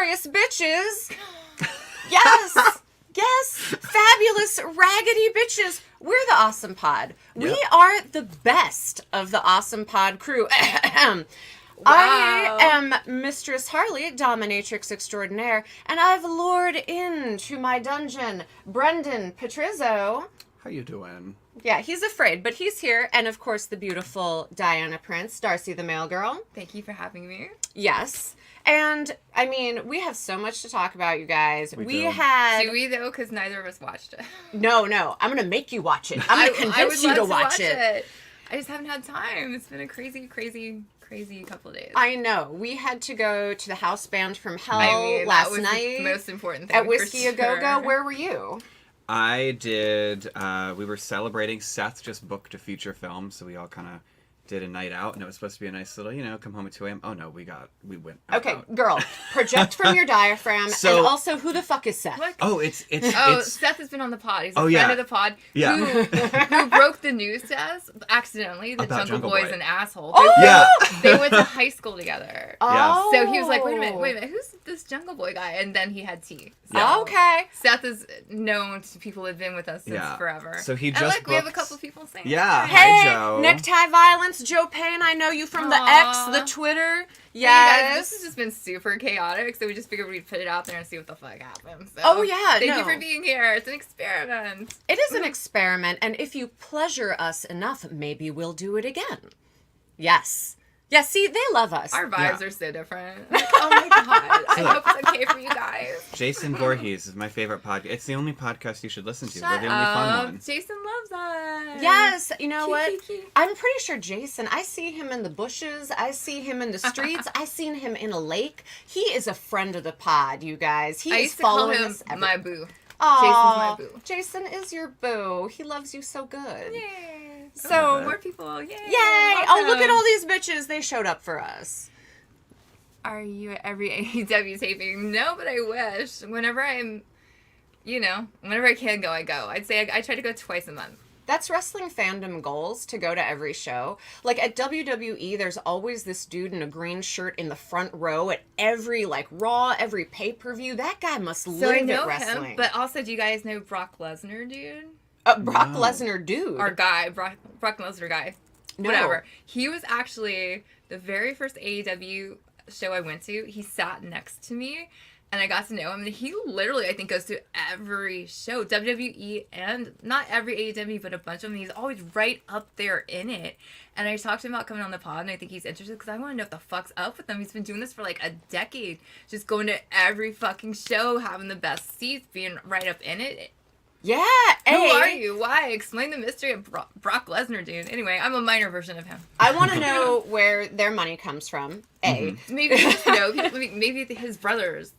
glorious bitches. Yes. Yes. Fabulous, raggedy bitches. We're the Awesome Pod. Yep. We are the best of the Awesome Pod crew. Wow. I am Mistress Harley, Dominatrix Extraordinaire, and I've lured into my dungeon Brendan Petrizzo. How you doing? Yeah, he's afraid, but he's here. And, of course, the beautiful Diana Prince, Darcy the Mail Girl. Thank you for having me. Yes. And, I mean, we have so much to talk about, you guys. We do. Do we, though? Because neither of us watched it. No. I'm going to make you watch it. I'm going to convince you to watch it. I just haven't had time. It's been a crazy couple of days. I know. We had to go to the house band from hell last night. The most important thing. At Whiskey A Go-Go. Where were you? I did, we were celebrating. Seth just booked a feature film, so we all kind of did a night out, and it was supposed to be a nice little, come home at 2 a.m. Oh, no, we went Okay, out. Girl, project from your diaphragm, and also, who the fuck is Seth? What? Oh, it's Seth has been on the pod. He's a friend of the pod who broke the news to us accidentally that Jungle Boy is an asshole. They went to high school together. Oh. So he was like, wait a minute, who's this Jungle Boy guy? And then he had tea. So okay. Seth is known to people who have been with us since forever. So he just we have a couple people saying Yeah. Hey, Hi, Joe. Necktie Violence, Joe Payne, I know you from the X, the Twitter. Yes. Hey guys, this has just been super chaotic, so we just figured we'd put it out there and see what the fuck happens. So, thank you for being here. It's an experiment. It is an experiment, and if you pleasure us enough, maybe we'll do it again. Yes. Yeah, see, they love us. Our vibes are so different. Like, oh my god. I hope it's okay for you guys. Jason Voorhees is my favorite podcast. It's the only podcast you should listen to. We're the only fun one. Jason loves us. Yes, you know what? I'm pretty sure Jason, I see him in the bushes. I see him in the streets. I seen him in a lake. He is a friend of the pod, you guys. He is following us. My boo. Aww, Jason's my boo. Jason is your boo. He loves you so good. Yay. So more people. Yay. Yay. Oh, look at all these bitches. They showed up for us. Are you at every AEW taping? No, but I wish. Whenever I can go, I go. I'd say I try to go twice a month. That's wrestling fandom goals, to go to every show. Like at WWE, there's always this dude in a green shirt in the front row at every Raw, every pay-per-view. That guy must live at wrestling. Him, but also, do you guys know Brock Lesnar, dude? Brock Lesnar, dude. Our guy, Brock Lesnar guy. No. Whatever. He was actually the very first AEW show I went to. He sat next to me, and I got to know him. And he literally, I think, goes to every show, WWE, and not every AEW, but a bunch of them. He's always right up there in it. And I talked to him about coming on the pod, and I think he's interested because I want to know what the fuck's up with him. He's been doing this for a decade, just going to every fucking show, having the best seats, being right up in it. Yeah. Who are you? Why? Explain the mystery of Brock Lesnar, dude. Anyway, I'm a minor version of him. I want to know where their money comes from. Maybe maybe his brothers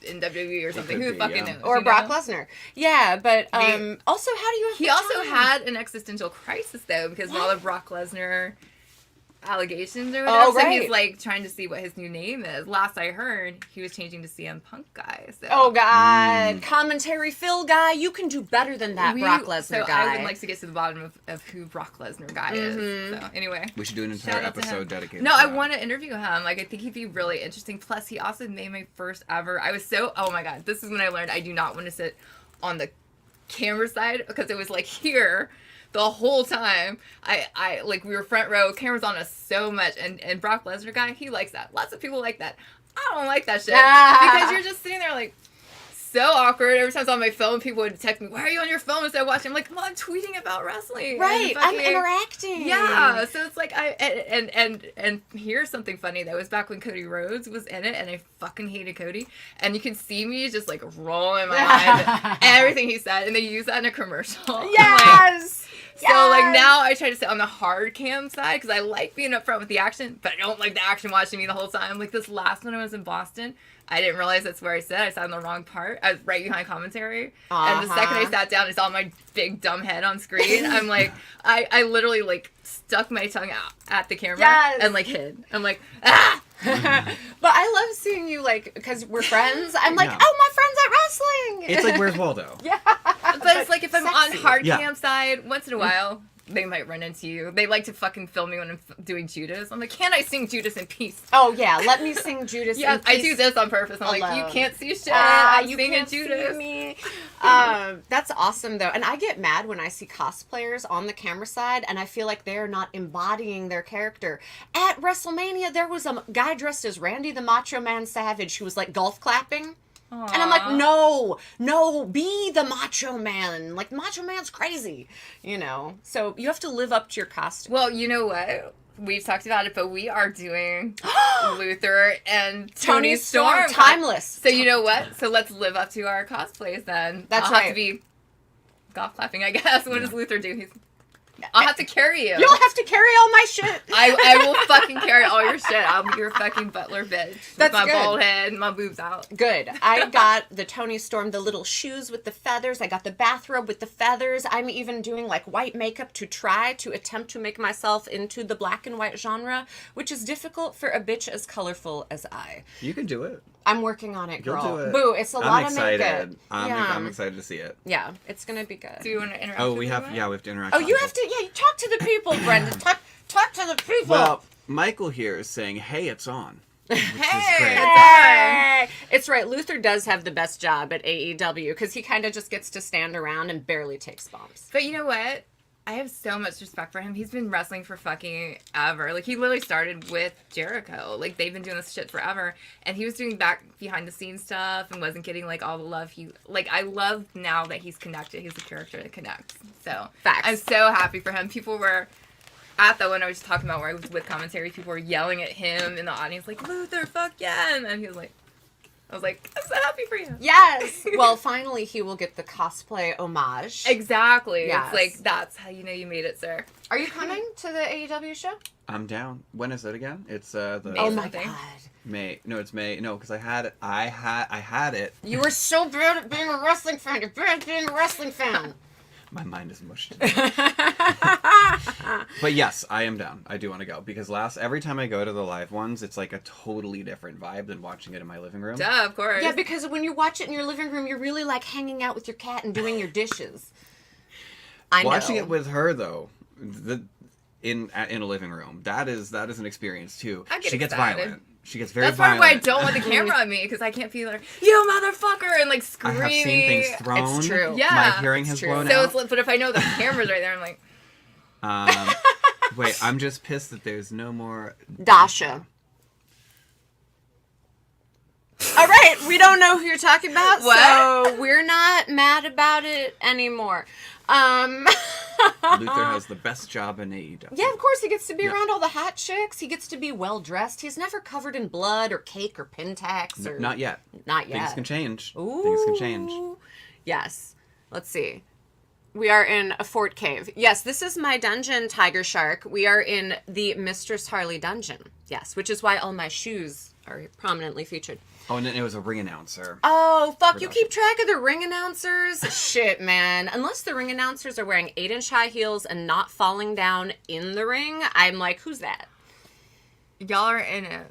in WWE or something. Who fucking knows? Or Brock Lesnar. Yeah, but also, how do you? He also had an existential crisis though, because of all the Brock Lesnar allegations or whatever. So he's trying to see what his new name is. Last I heard, he was changing to CM Punk guy. So. Oh God, commentary Phil guy, you can do better than that, Brock Lesnar guy. I would like to get to the bottom of who Brock Lesnar guy is. So anyway, we should do an entire episode dedicated. No, I want to interview him. I think he'd be really interesting. Plus, he also made my first ever. Oh my God, this is when I learned I do not want to sit on the camera side because it was here. The whole time, I we were front row, cameras on us so much, and Brock Lesnar guy, he likes that. Lots of people like that. I don't like that shit. Because you're just sitting there so awkward. Every time I was on my phone, people would text me, why are you on your phone instead of watching? I'm like, come on, I'm tweeting about wrestling. Right, I'm interacting. Yeah, so it's and here's something funny, that was back when Cody Rhodes was in it, and I fucking hated Cody. And you can see me just rolling my eyes at everything he said, and they use that in a commercial. Yes! So, now I try to sit on the hard cam side because I like being up front with the action, but I don't like the action watching me the whole time. This last one I was in Boston, I didn't realize that's where I sat. I sat on the wrong part. I was right behind commentary. And the second I sat down, I saw my big dumb head on screen. I'm I literally, stuck my tongue out at the camera and, hid. I'm ah! But I love seeing you, because we're friends. I'm oh, my friend's at wrestling. It's Where's Waldo? Yeah. But it's if I'm on hard cam side, once in a while, they might run into you. They like to fucking film me when I'm doing Judas. I'm like, can't I sing Judas in peace? Oh yeah, let me sing Judas. Yeah, in peace I do this on purpose. I'm like, you alone. can't see shit. I'm You singing can't Judas. see me. That's awesome though, and I get mad when I see cosplayers on the camera side, and I feel like they're not embodying their character. At WrestleMania, there was a guy dressed as Randy the Macho Man Savage who was like golf clapping. Aww. And I'm like, no, be the Macho Man. Like, Macho Man's crazy, you know? So you have to live up to your costume. Well, you know what? We've talked about it, but we are doing Luther and Tony Storm. Timeless. So you know what? So let's live up to our cosplays then. That's I'll right. have to be golf clapping, I guess. What does Luther do? I'll have to carry you. You'll have to carry all my shit. I will fucking carry all your shit. I'll be your fucking butler bitch. That's with my good. bald head and my boobs out. Good. I got the Tony Storm, the little shoes with the feathers. I got the bathrobe with the feathers. I'm even doing like white makeup to try to attempt to make myself into the black and white genre, which is difficult for a bitch as colorful as I. You can do it. I'm working on it, You'll girl. do it. Boo, it's a lot of makeup. Excited. Yeah. I'm excited to see it. Yeah, it's gonna be good. Do you want to interact Oh, with we have anyone? we have to interact. Oh, on you it. have to, you talk to the people, Brenda. Talk to the people. Well, Michael here is saying, "Hey, it's on." Which is great. Hey! It's right. Luther does have the best job at AEW because he kind of just gets to stand around and barely takes bumps. But you know what? I have so much respect for him. He's been wrestling for fucking ever. Like, he literally started with Jericho. Like, they've been doing this shit forever. And he was doing back behind the scenes stuff and wasn't getting, like, all the love he... Like, I love now that he's connected. He's a character that connects. So, Facts. I'm so happy for him. People were... At that one I was talking about where I was with commentary, people were yelling at him in the audience, like, Luther, fuck yeah! And then he was like... I was like, I'm so happy for you. Yes. Well, finally he will get the cosplay homage. Exactly. Yes. It's like, that's how you know you made it, sir. Are you coming to the AEW show? I'm down. When is it again? It's the May Oh my something. god. May. No, it's May. No, because I had it. You were so bad at being a wrestling fan. You're bad at being a wrestling fan. My mind is mushed. But yes, I am down. I do want to go because every time I go to the live ones, it's like a totally different vibe than watching it in my living room. Duh, of course. Yeah, because when you watch it in your living room, you're really like hanging out with your cat and doing your dishes. I know. Watching it with her though, in a living room, that is an experience too. I get She gets excited. violent. She gets very That's part of why I violent. don't want the camera on me, because I can't be like, you motherfucker, and like I screaming. have seen things thrown. It's true. Yeah, My hearing it's has true. blown So out. it's, but if I know the camera's right there, I'm like, Wait, I'm just pissed that there's no more. Dasha. All right, we don't know who you're talking about, What? so we're not mad about it anymore. Luther has the best job in AEW. Yeah, of course, he gets to be Yeah. around all the hot chicks. He gets to be well dressed. He's never covered in blood or cake or Pentax or Not yet. Not yet. Things can change. Ooh. Things can change. Yes. Let's see. We are in a fort cave. Yes, this is my dungeon, Tiger Shark. We are in the Mistress Harley dungeon. Yes, which is why all my shoes are prominently featured. Oh, and then it was a ring announcer. Oh, fuck, you Production. keep track of the ring announcers? Shit, man. Unless the ring announcers are wearing 8-inch high heels and not falling down in the ring, I'm like, who's that? y'all are in it.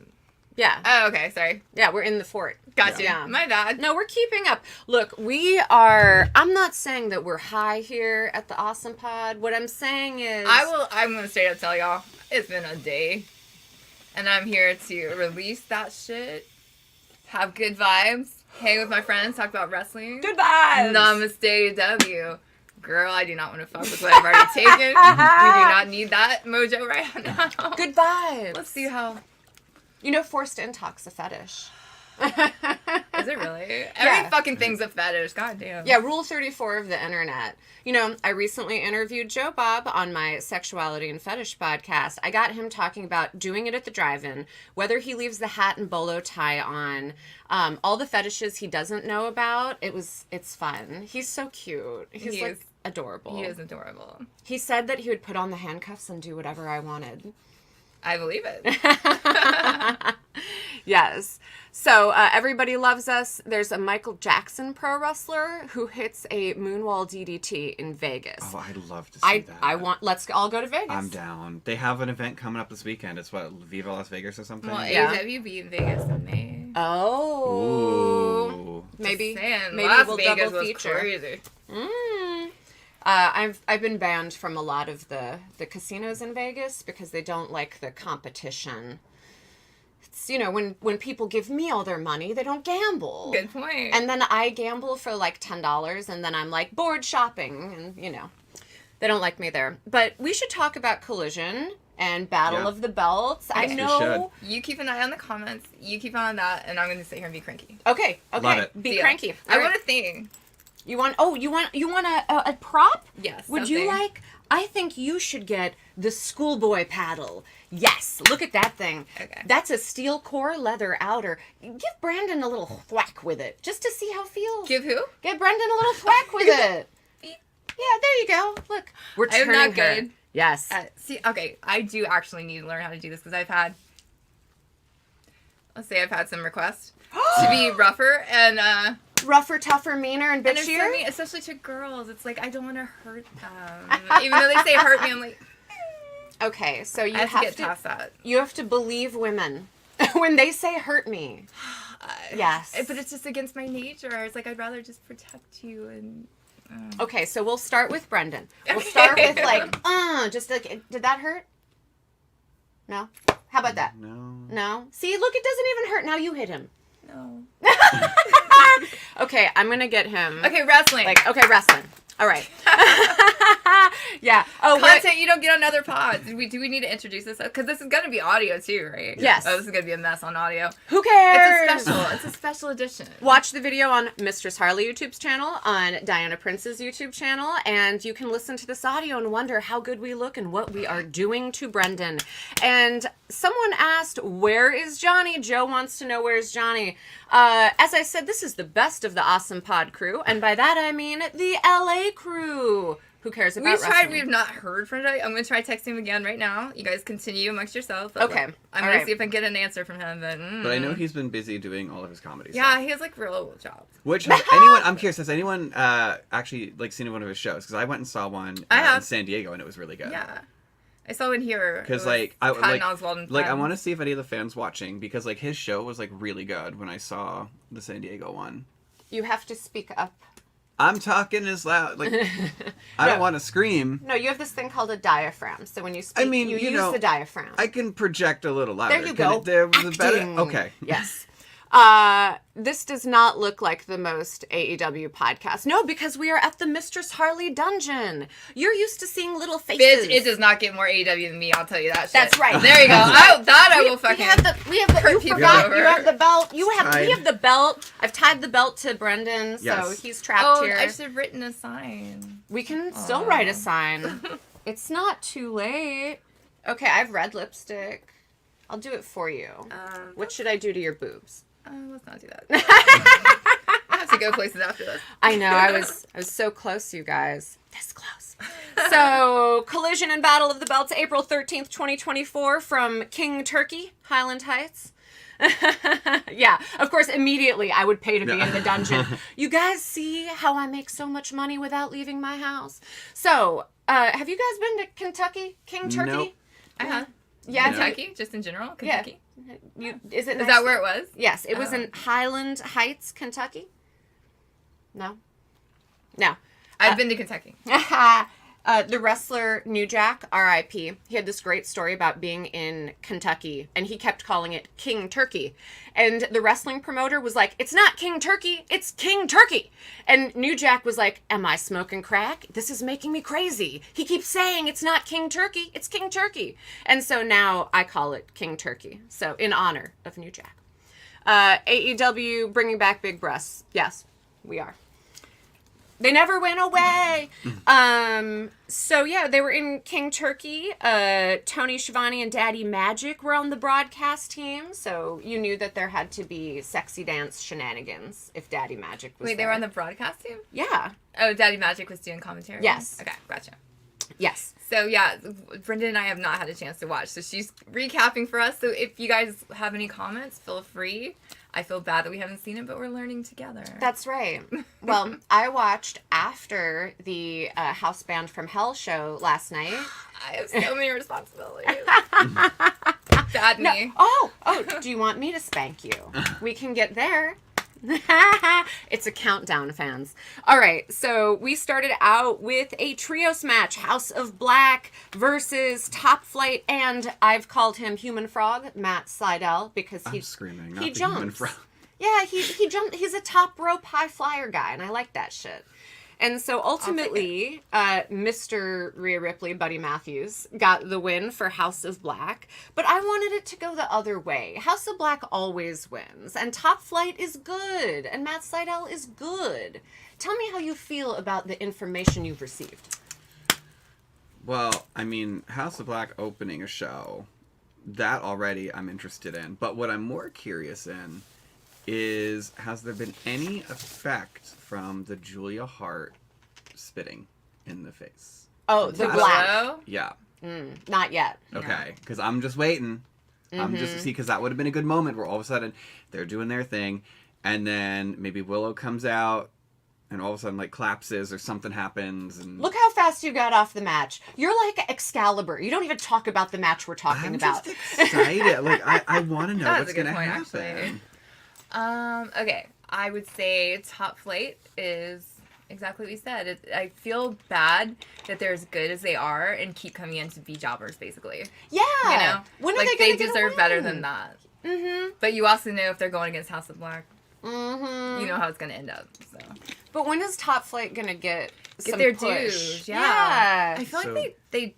Yeah. Oh, okay, sorry. Yeah, we're in the fort. Gotcha. Yeah. My bad. No, we're keeping up. Look, I'm not saying that we're high here at the Awesome Pod. What I'm saying is... I'm going to straight up tell y'all, it's been a day. And I'm here to release that shit. Have good vibes. Hang with my friends. Talk about wrestling. Good vibes! Namaste, W. Girl, I do not want to fuck with what I've already taken. We do not need that mojo right now. Good vibes! Let's see how... You know, forced intox a fetish. Is it really? Every fucking thing's a fetish. God damn. Yeah, rule 34 of the internet. You know, I recently interviewed Joe Bob on my Sexuality and Fetish podcast. I got him talking about doing it at the drive-in, whether he leaves the hat and bolo tie on, all the fetishes he doesn't know about. It's fun. He's so cute. He's He like is. adorable. He is adorable. He said that he would put on the handcuffs and do whatever I wanted. I believe it. Yes. So everybody loves us. There's a Michael Jackson pro wrestler who hits a moonwall DDT in Vegas. Oh, I'd love to see that. Let's all go to Vegas. I'm down. They have an event coming up this weekend. It's what, Viva Las Vegas or something? Well, Yeah. AEW in Vegas in May. Oh. Ooh. Maybe Just saying, maybe Las we'll Vegas double was feature. crazy. I've been banned from a lot of the casinos in Vegas because they don't like the competition. It's, when people give me all their money, they don't gamble. Good point. And then I gamble for like $10, and then I'm like bored shopping, and they don't like me there. But we should talk about Collision and Battle of the Belts. I know. You keep an eye on the comments. You keep an eye on that, and I'm going to sit here and be cranky. Okay. Love it. Be cranky. I want a thing. You want a prop? Yes. Would you like? I think you should get the schoolboy paddle. Yes, look at that thing. Okay. That's a steel core leather outer. Give Brandon a little thwack with it, just to see how it feels. Give who? Give Brendan a little thwack with it. Yeah, there you go. Look, we're I am turning not her. good. Yes. Okay, I do actually need to learn how to do this because I've had some requests to be rougher and Rougher, tougher, meaner, and and there's so bitchier. many, especially to girls. It's like I don't want to hurt them, even though they say hurt me. I'm like, Okay, so you I have have to get past that. You have to believe women when they say hurt me. Yes. But it's just against my nature. It's like I'd rather just protect you and. Okay, so we'll start with Brendan. We'll start with just like, did that hurt? No? How about that? No. No? See, look, it doesn't even hurt. Now you hit him. No. Okay, I'm gonna get him. Okay, wrestling. Okay, wrestling. All right. Yeah. Oh, Content you don't get on other pods. Do we need to introduce this? Because this is going to be audio too, right? Yes. Oh, this is going to be a mess on audio. Who cares? It's a special edition. Watch the video on Mistress Harley YouTube's channel, on Diana Prince's YouTube channel, and you can listen to this audio and wonder how good we look and what we are doing to Brendan. And someone asked, where is Johnny? Joe wants to know, where's Johnny? As I said, this is the best of the Awesome Pod crew, and by that I mean the LA crew. Who cares about wrestling? We've not heard from him. I'm going to try texting him again right now. You guys continue amongst yourselves. Okay. I'm going to see if I can get an answer from him. But I know he's been busy doing all of his comedy Yeah, stuff. he has like real jobs. Which has anyone? I'm curious. Has anyone actually like seen one of his shows? Because I went and saw one in San Diego, and it was really good. Yeah, I saw one here. Because I want to see if any of the fans watching, because like his show was like really good when I saw the San Diego one. You have to speak up. I'm talking as loud. Like I don't want to scream. No, you have this thing called a diaphragm. So when you speak, you use the diaphragm. I can project a little louder. There you go. Okay. Yes. This does not look like the most AEW podcast. No, because we are at the Mistress Harley dungeon. You're used to seeing little faces. Bitch, it does not get more AEW than me. I'll tell you that shit. That's right. There you go. I will fucking. We have the. You forgot. over. You have the belt. We have the belt. I've tied the belt to Brendan, so Yes. he's trapped here. I should have written a sign. We can still write a sign. It's not too late. Okay, I have red lipstick. I'll do it for you. What should I do to your boobs? Let's not do that. I have to go places after this. I know. I was so close, you guys. This close. So, Collision and Battle of the Belts, April 13th, 2024, from King Turkey, Highland Heights. Yeah, of course, immediately I would pay to be in the dungeon. You guys see how I make so much money without leaving my house? So, have you guys been to Kentucky, King Turkey? Nope. I have. Yeah, Kentucky, just in general. Kentucky. Is it? Is that where it was? Yes, it was in Highland Heights, Kentucky. No. I've been to Kentucky. The wrestler New Jack, R.I.P. He had this great story about being in Kentucky, and he kept calling it King Turkey. And the wrestling promoter was like, "It's not King Turkey, it's King Turkey." And New Jack was like, "Am I smoking crack? This is making me crazy. He keeps saying it's not King Turkey, it's King Turkey." And so now I call it King Turkey. So in honor of New Jack. AEW bringing back big breasts. Yes, we are. They never went away. So yeah, they were in King Turkey. Tony Schiavone and Daddy Magic were on the broadcast team, so you knew that there had to be sexy dance shenanigans if Daddy Magic was Wait, they there. were on the broadcast team? Yeah. Oh, Daddy Magic was doing commentary? Yes. Okay, gotcha. Yes. So yeah, Brendan and I have not had a chance to watch, so she's recapping for us. So if you guys have any comments, feel free. I feel bad that we haven't seen it, but we're learning together. That's right. Well, I watched after the House Band from Hell show last night. I have so many responsibilities. Bad me. Oh, do you want me to spank you? We can get there. It's a countdown, fans. All right, so we started out with a trios match, House of Black versus Top Flight, and I've called him Human Frog, Matt Sydal, because I'm screaming, not he the jumps. human frog. Yeah, he jumped. He's a top rope high flyer guy, and I like that shit. And so ultimately, Mr. Rhea Ripley, Buddy Matthews, got the win for House of Black. But I wanted it to go the other way. House of Black always wins. And Top Flight is good. And Matt Sydal is good. Tell me how you feel about the information you've received. Well, I mean, House of Black opening a show, that already I'm interested in. But what I'm more curious in is, has there been any effect from the Julia Hart spitting in the face? Oh, the black. Yeah. Not yet. Okay, because I'm just waiting. I'm just to see, because that would have been a good moment where all of a sudden they're doing their thing, and then maybe Willow comes out, and all of a sudden, like, collapses or something happens. And Look how fast you got off the match. You're like Excalibur. You don't even talk about the match we're talking about. I'm just excited. Like, I want to know That's what's a good going to point, happen. actually. Okay, I would say Top Flight is exactly what you said. I feel bad that they're as good as they are and keep coming in to be jobbers, basically. Yeah. You know? When are like, they they gonna deserve get a better win? than that. Mm-hmm. But you also know if they're going against House of Black, Mm-hmm. you know how it's going to end up. So But when is Top Flight gonna get some their push? dues. Yeah. I feel So- like they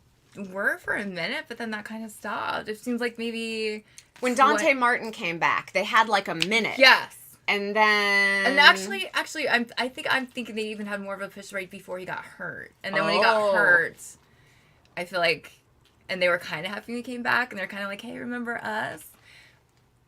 were for a minute, but then that kind of stopped. It seems like maybe When Dante Martin came back, they had like a minute. yes. And then... And actually, I think I'm thinking they even had more of a push right before he got hurt. And then when he got hurt, I feel like, and they were kind of happy he came back, and they're kind of like, hey, remember us?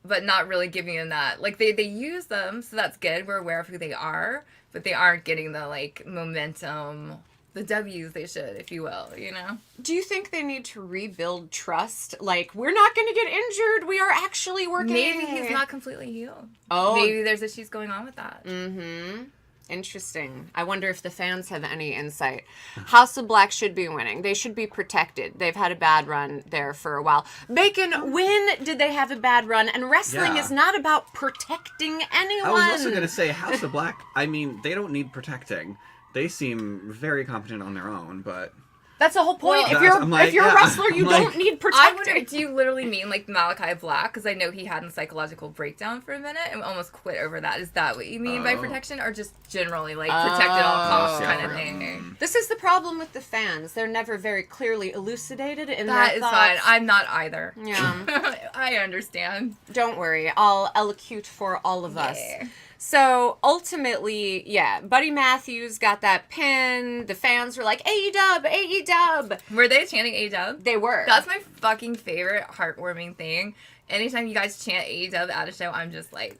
But not really giving him that. Like, they use them, so that's good. We're aware of who they are, but they aren't getting the, like, momentum, the W's they should, if you will, you know? Do you think they need to rebuild trust? Like, we're not going to get injured. We are actually working. Maybe he's not completely healed. Oh. Maybe there's issues going on with that. Mm-hmm. Interesting. I wonder if the fans have any insight. House of Black should be winning. They should be protected. They've had a bad run there for a while. Bacon, when did they have a bad run? And wrestling Yeah. is not about protecting anyone. I was also going to say, House of Black, I mean, they don't need protecting. They seem very competent on their own, but... That's the whole point. Well, if you're I'm like, if you're a yeah, wrestler, you I'm don't like- need I protecting. wonder, do you literally mean like Malachi Black? Because I know he had a psychological breakdown for a minute and almost quit over that. Is that what you mean by Oh. protection? Or just generally like protect at all costs Oh. kind of Yeah. thing? This is the problem with the fans. They're never very clearly elucidated in That their is thoughts. fine. I'm not either. Yeah. I understand. Don't worry. I'll elocute for all of us. Yeah. So ultimately, yeah, Buddy Matthews got that pin. The fans were like, AEW, AEW. Were they chanting A-Dub? They were. That's my fucking favorite heartwarming thing. Anytime you guys chant AEW at a show, I'm just like,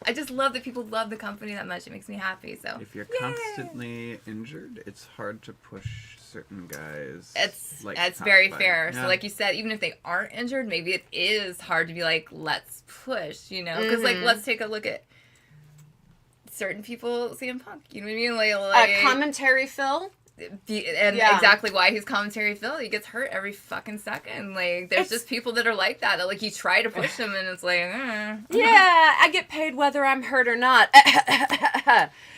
I just love that people love the company that much. It makes me happy. So If you're yay. constantly injured, it's hard to push certain guys. It's like that's top very fight. fair. Yeah. So like you said, even if they aren't injured, maybe it is hard to be like, let's push, you know? Because like, let's take a look at certain people, CM Punk. You know what I mean? Like commentary Phil. and Yeah. exactly why he's commentary Phil. He gets hurt every fucking second. Like there's It's- just people that are like that. That like you try to push them and it's like, Yeah, I get paid whether I'm hurt or not.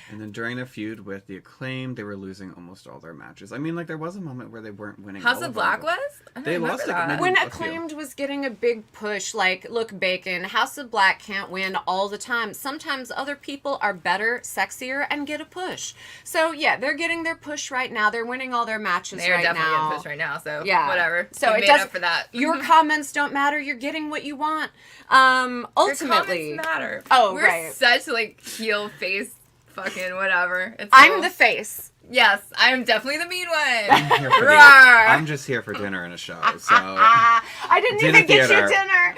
And then during their feud with the Acclaim, they were losing almost all their matches. I mean, like, there was a moment where they weren't winning House all of them, Black but- was? I don't They remember lost, like, that. maybe- When a few. Acclaimed was getting a big push, like, look, Bacon, House of Black can't win all the time. Sometimes other people are better, sexier, and get a push. So, yeah, they're getting their push right now. They're winning all their matches They're right definitely now. getting pushed right now, so Yeah. whatever. So You it made does up for that. Your comments don't matter. You're getting what you want. Your Ultimately, comments matter. Oh, We're right. such like heel face fucking whatever. It's I'm so- the face. Yes, I am definitely the mean one. I'm here for the- Roar. I'm just here for dinner and a show, so... I didn't Dinner even get you theater. dinner.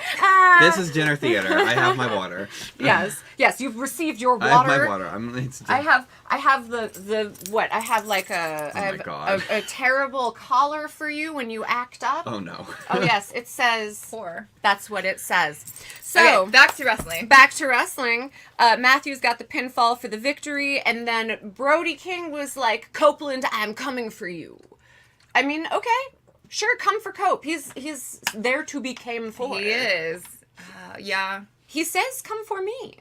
This is dinner theater. I have my water. Yes, you've received your water. I have my water. It's I have the what? I have like a, Oh I my have God. a terrible collar for you when you act up. Oh, no. Oh, yes, it says. Poor. That's what it says. So Okay, back to wrestling. back to wrestling. Matthews got the pinfall for the victory, and then Brody King was like, "Copeland, I'm coming for you." I mean, okay, sure, come for Cope. He's there to be came for. He is. Yeah. He says, "Come for me."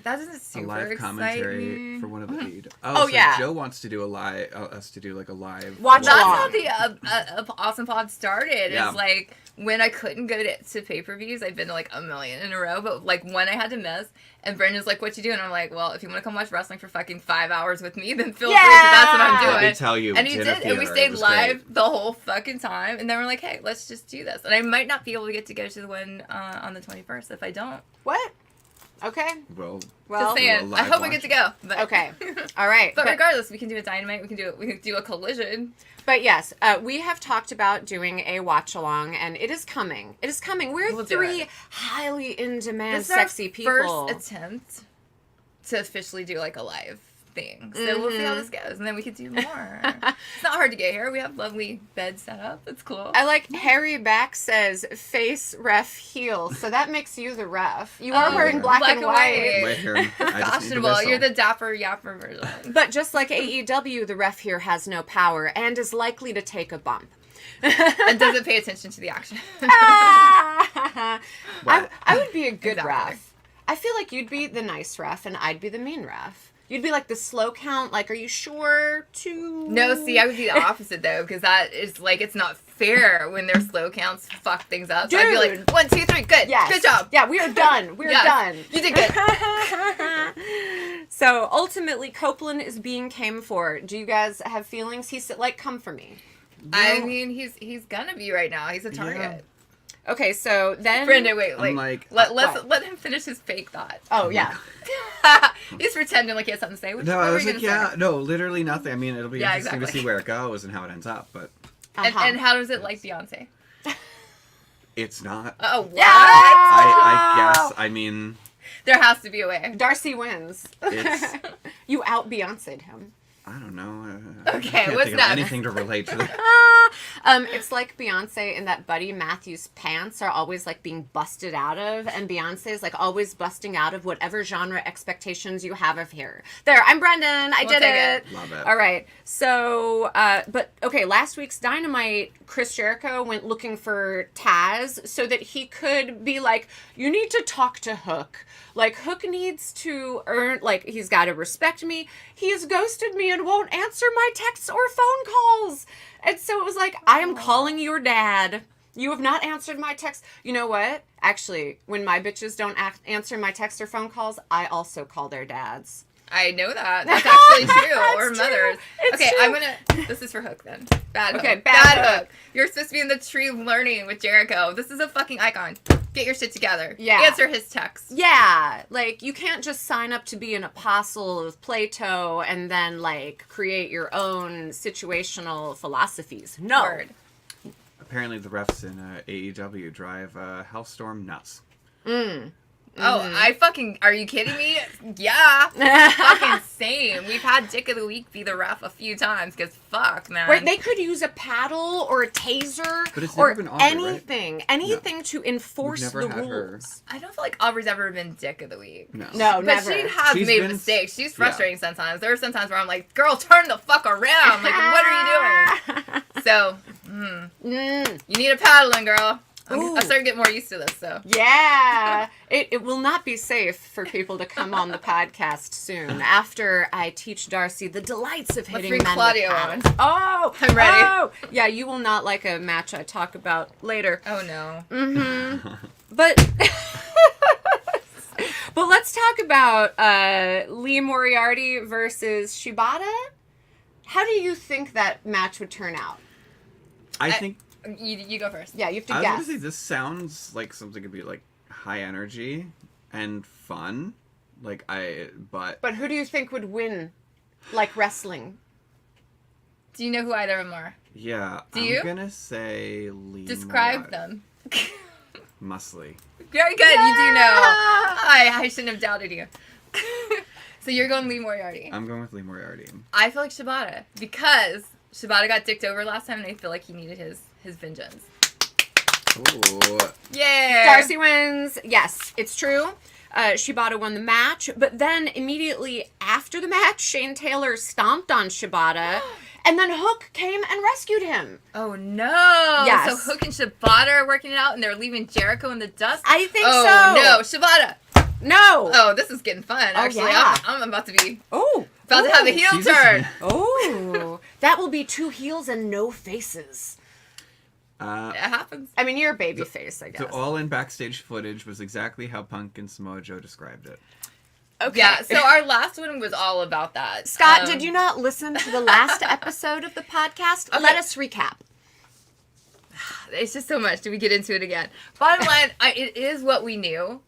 That doesn't A super live excite commentary me. for one of the lead. Oh, so yeah. Joe wants to do a live, us to do like a live. Watch That's along. how the Awesome Pod started. Yeah. It's like when I couldn't go to pay-per-views, I've been to like a million in a row, but like one I had to miss, and Brendan's like, what you doing? I'm like, well, if you want to come watch wrestling for fucking 5 hours with me, then feel free, 'cause that's what I'm doing. Let me tell you, And he dinner did, and we theater, stayed it was live great. the whole fucking time, and then we're like, hey, let's just do this. And I might not be able to get to go to the one on the 21st if I don't. What? Okay. Well, Just Well, saying. live I hope we get to go. But. okay. All right. But regardless, we can do a Dynamite. We can do a Collision. But yes, we have talked about doing a watch along, and it is coming. It is coming. We're We'll do three it. highly in demand, This is sexy our people. first attempt to officially do like a live thing. So we'll see how this goes, and then we could do more. It's not hard to get here. We have lovely bed set up. It's cool. I like Harry Back says face, ref, heel. So that makes you the ref. You are wearing black and white. wait here. I just need to Fashionable. whistle. You're the dapper yapper version. But just like AEW, the ref here has no power and is likely to take a bump. And doesn't pay attention to the action. I What? would be a good Exactly. ref. I feel like you'd be the nice ref and I'd be the mean ref. You'd be like the slow count, like, are you sure to... No, see, I would be the opposite though, because that is like it's not fair when their slow counts fuck things up. So I'd be like, Dude. 1, 2, 3, good, Yes. good job. Yeah, we are done. We're Yes. done. You did good. So ultimately, Copeland is being came for. Do you guys have feelings? He's like, come for me. I mean, he's gonna be right now. He's a target. Yeah. Okay, so then... Brenda, wait, I'm like, let him finish his fake thought. Oh, yeah. He's pretending like he has something to say. No, I was like, yeah, no, literally nothing. I mean, it'll be Yeah, interesting exactly. to see where it goes and how it ends up, but And how does it like Beyonce? it's not. Oh, what? I guess. I mean, There has to be a way. Darcy wins. it's. You out Beyonce'd him. I don't know. Okay, I can't what's think next? of anything to relate to that. It's like Beyonce and that Buddy Matthews pants are always like being busted out of, and Beyonce is like always busting out of whatever genre expectations you have of her. There, I'm Brendan. I We'll did take it. Love it. All right. So, but okay, last week's Dynamite, Chris Jericho went looking for Taz so that he could be like, you need to talk to Hook. Like, Hook needs to earn, like, he's got to respect me. He has ghosted me and won't answer my texts or phone calls. And so it was like, I am calling your dad. You have not answered my text. You know what? Actually, when my bitches don't answer my texts or phone calls, I also call their dads. I know that. That's actually true. That's Or true. mothers. It's Okay, true. I'm gonna. This is for Hook then. Bad Hook. Okay, bad Hook. You're supposed to be in the tree learning with Jericho. This is a fucking icon. Get your shit together. Yeah. Answer his text. Yeah, like, you can't just sign up to be an apostle of Plato and then, like, create your own situational philosophies. No. Word. Apparently, the refs in AEW drive Hellstorm nuts. Oh, I fucking. Are you kidding me? Yeah. Fucking same. We've had Dick of the Week be the ref a few times because fuck, man. Right, they could use a paddle or a taser But it's or never been Aubrey, right? anything to enforce We've the never had her. rules. I don't feel like Aubrey's ever been Dick of the Week. No. No, But never. she has She's made been- mistakes. She's frustrating sometimes. There are some times where I'm like, girl, turn the fuck around. Like, what are you doing? So, you need a paddling, girl. I'm starting to get more used to this, so. Yeah, it will not be safe for people to come on the podcast soon after I teach Darcy the delights of hitting bring men Claudio with on. paddles. Oh, I'm ready. Oh, yeah, you will not like a match I talk about later. Oh, no. But but let's talk about Lee Moriarty versus Shibata. How do you think that match would turn out? I think. You go first. Yeah, you have to I was guess. gonna say this sounds like something could be like high energy and fun. But But who do you think would win, like wrestling? Do you know who either of them are? yeah, Do I'm you? gonna say Lee. Describe Moriarty. them. Muscly. Very good. You do know. Yeah! I shouldn't have doubted you. So you're going Lee Moriarty. I'm going with Lee Moriarty. I feel like Shibata because Shibata got dicked over last time, and I feel like he needed his vengeance. Ooh. Yeah. Darcy wins. Yes, it's true. Shibata won the match, but then immediately after the match, Shane Taylor stomped on Shibata, and then Hook came and rescued him. Oh no! Yes. So Hook and Shibata are working it out, and they're leaving Jericho in the dust. I think oh so. no, Shibata! No. Oh, this is getting fun. Actually, yeah. I'm about to be Oh. about to have a heel Jesus. turn. Oh. That will be 2 heels and no faces. It happens. I mean, you're a baby face, I guess. So all in backstage footage was exactly how Punk and Samoa Joe described it. Okay. Yeah, so our last one was all about that. Scott, did you not listen to the last episode of the podcast? Okay. Let us recap. It's just so much. Do we get into it again? Bottom line, it is what we knew,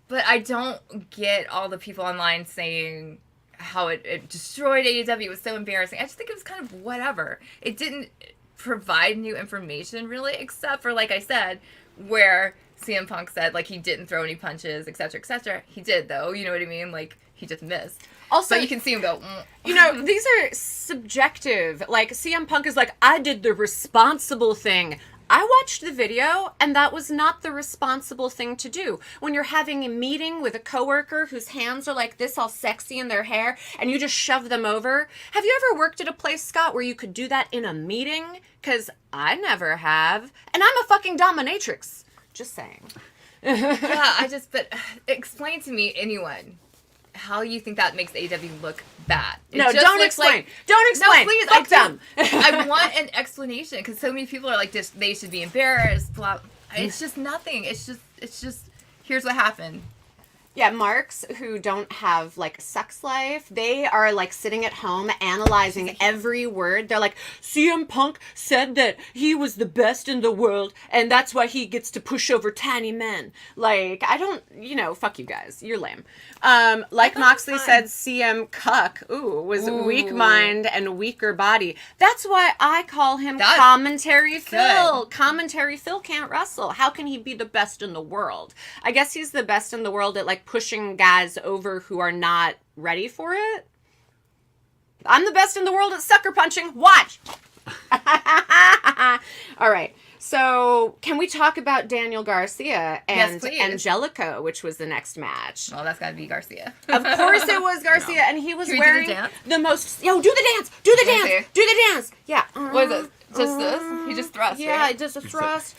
but I don't get all the people online saying how it destroyed AEW. It was so embarrassing. I just think it was kind of whatever. It didn't provide new information, really, except for, like I said, where CM Punk said, like, he didn't throw any punches, etc., etc. He did, though. You know what I mean? Like, he just missed. Also, So you can see him go, you know, these are subjective. Like, CM Punk is like, I did the responsible thing. I watched the video, and that was not the responsible thing to do. When you're having a meeting with a coworker whose hands are like this, all sexy in their hair, and you just shove them over. Have you ever worked at a place, Scott, where you could do that in a meeting? Because I never have. And I'm a fucking dominatrix. Just saying. but explain to me, anyone, how you think that makes AEW look bad. It No, just don't looks explain. like- Don't explain. No, please, Fuck them. I want an explanation because so many people are like, they should be embarrassed. Blah. It's just nothing. It's just. Here's what happened. Yeah, marks who don't have, like, a sex life, they are, like, sitting at home analyzing every word. They're like, CM Punk said that he was the best in the world, and that's why he gets to push over tiny men. Like, I don't, fuck you guys. You're lame. Like Moxley said, CM Cuck, was weak mind and weaker body. That's why I call him Commentary Phil. Commentary Phil can't wrestle. How can he be the best in the world? I guess he's the best in the world at, like, pushing guys over who are not ready for it. I'm the best in the world at sucker punching. Watch. All right. So, can we talk about Daniel Garcia and Angelico, which was the next match? Well, that's got to be Garcia. Of course it was Garcia, and he was Can we wearing do the dance? the most... Yo, do the dance! Do the Let me dance! see. Do the dance! Yeah. What is it? Just this? He just thrust, Yeah, right? just a thrust.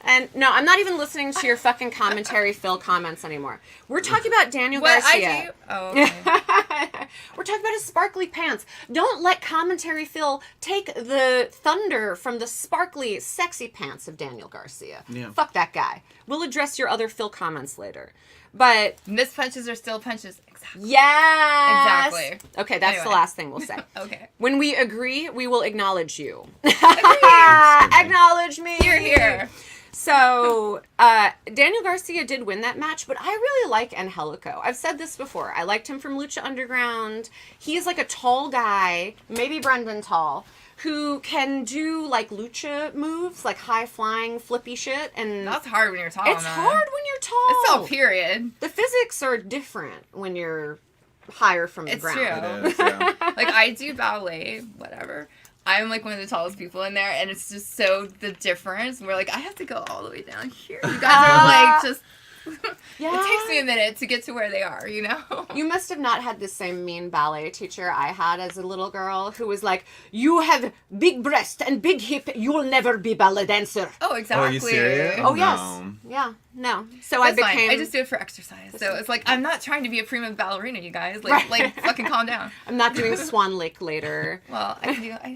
And no, I'm not even listening to your fucking Commentary Phil comments anymore. We're talking about Daniel What Garcia. I do? Oh, okay. We're talking about his sparkly pants. Don't let Commentary Phil take the thunder from the sparkly, sexy pants of Daniel Garcia. Yeah. Fuck that guy. We'll address your other Phil comments later. But Missed punches are still punches. Exactly. yes! Exactly. Okay, that's the Anyway. last thing we'll say. Okay. When we agree, we will acknowledge you. Agreed. Acknowledge me. Here. So, Daniel Garcia did win that match, but I really like Angelico. I've said this before. I liked him from Lucha Underground. He's like a tall guy, maybe Brendan Tall, who can do, like, lucha moves, like high-flying, flippy shit. And That's hard when you're tall. it's hard when you're tall. It's all period. The physics are different when you're higher from the It's ground. true. It is, yeah. Like, I do ballet, whatever. I'm, like, one of the tallest people in there, and it's just so the difference. We're like, I have to go all the way down here. You guys are, like, just... Yeah. It takes me a minute to get to where they are, you know? You must have not had the same mean ballet teacher I had as a little girl who was like, you have big breast and big hip, you will never be ballet dancer. Oh, exactly. are you serious? Oh, No. yes. Yeah, no. So That's I fine. became... I just do it for exercise. So it's like, I'm not trying to be a prima ballerina, you guys. Right. Like fucking calm down. I'm not doing Swan Lake later. Well, I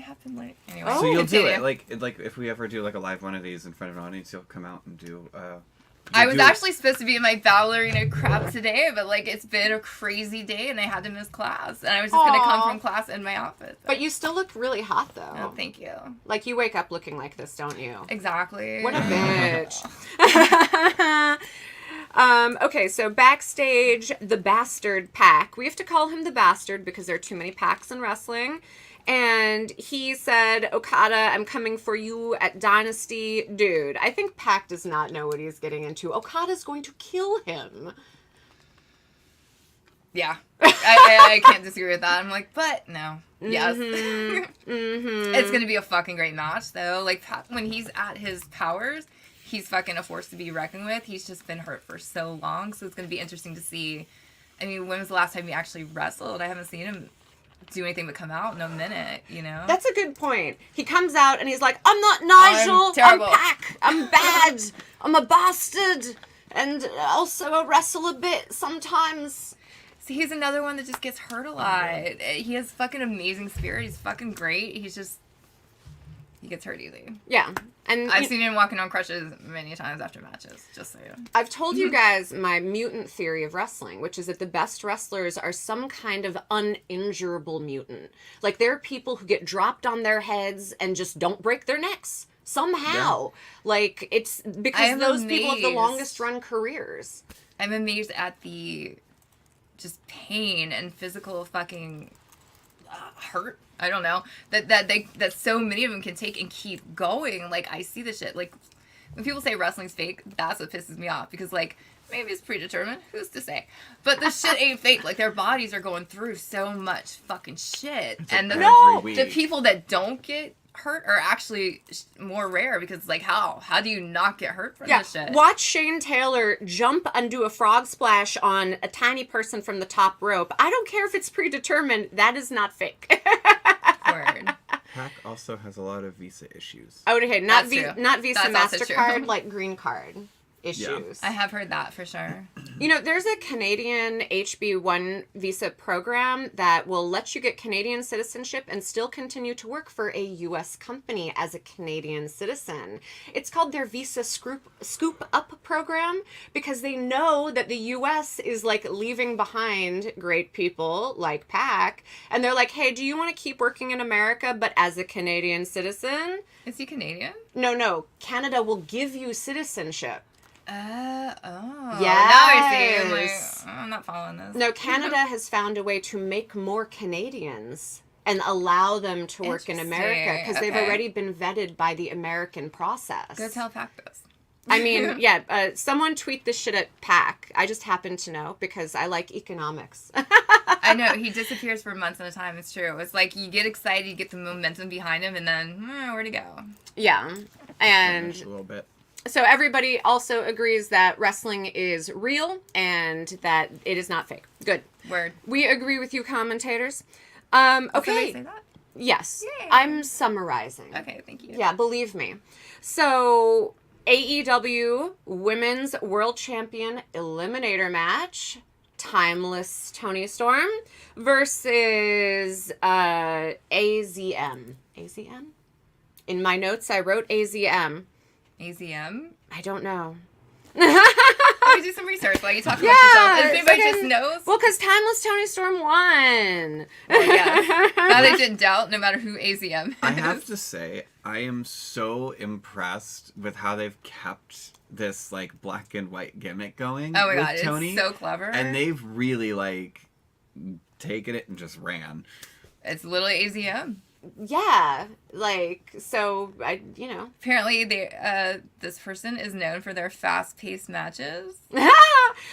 have to like... Anyway. Oh, So you'll do continue. it like if we ever do like a live one of these in front of an audience, you'll come out and do. I was actually supposed to be in my ballerina crap today, but like it's been a crazy day and I had to miss class. And I was just going to come Aw. from class in my outfit. So. But you still look really hot, though. Oh, thank you. Like, you wake up looking like this, don't you? Exactly. What a bitch. Okay, so backstage, the Bastard Pack. We have to call him the Bastard because there are too many packs in wrestling. And he said, Okada, I'm coming for you at Dynasty. Dude, I think Pac does not know what he's getting into. Okada's going to kill him. Yeah. I can't disagree with that. I'm like, but no. Yes. Mm-hmm. It's going to be a fucking great match, though. Like, when he's at his powers, he's fucking a force to be reckoned with. He's just been hurt for so long, so it's going to be interesting to see. I mean, when was the last time he actually wrestled? I haven't seen him do anything but come out in a minute, you know? That's a good point. He comes out and he's like, I'm not Nigel. I'm terrible. Pac. I'm bad. I'm a bastard. and also wrestle a bit sometimes. See, he's another one that just gets hurt a lot. He has fucking amazing spirit. He's fucking great. He gets hurt easy. Yeah. And I've seen him walking on crutches many times after matches, just so you know. I've told you guys my mutant theory of wrestling, which is that the best wrestlers are some kind of uninjurable mutant. Like, there are people who get dropped on their heads and just don't break their necks somehow. Yeah. Like, it's because those people have the longest run careers. I'm amazed at the just pain and physical fucking hurt. I don't know that so many of them can take and keep going. Like, I see this shit. Like, when people say wrestling's fake, that's what pisses me off, because like, maybe it's predetermined, who's to say? But the shit ain't fake. Like, their bodies are going through so much fucking shit, and the people that don't get hurt are actually more rare, because like, how do you not get hurt from this shit? Watch Shane Taylor jump and do a frog splash on a tiny person from the top rope. I don't care if it's predetermined, that is not fake. Word. Pac also has a lot of visa issues. Oh, okay, not Visa, That's MasterCard, like green card issues. Yeah. I have heard that for sure. You know, there's a Canadian HB1 visa program that will let you get Canadian citizenship and still continue to work for a U.S. company as a Canadian citizen. It's called their Visa Scoop Up program, because they know that the U.S. is like leaving behind great people like Pac, and they're like, hey, do you want to keep working in America but as a Canadian citizen? Is he Canadian? No. Canada will give you citizenship. Yeah. Now I see. I'm like, I'm not following this. No, Canada has found a way to make more Canadians and allow them to work in America, because they've already been vetted by the American process. Go tell Pac this. I mean, someone tweet this shit at Pac. I just happen to know because I like economics. I know, he disappears for months at a time. It's true. It's like, you get excited, you get the momentum behind him, and then where'd he go? Yeah, and a little bit. So everybody also agrees that wrestling is real and that it is not fake. Good. Word. We agree with you, commentators. Okay. Okay. Say that? Yes. Yay. I'm summarizing. Okay, thank you. Yeah, believe me. So, AEW Women's World Champion Eliminator match. Timeless Toni Storm versus AZM. AZM? In my notes, I wrote AZM. AZM? I don't know. Let me do some research while you talk about yourself. If anybody just knows. Well, because Timeless Toni Storm won. Well, yeah. Now they didn't doubt, no matter who AZM is. I have to say, I am so impressed with how they've kept this like black and white gimmick going. Oh my god, Toni. it's so clever. And they've really like taken it and just ran. It's literally AZM. Yeah, so Apparently, this person is known for their fast-paced matches.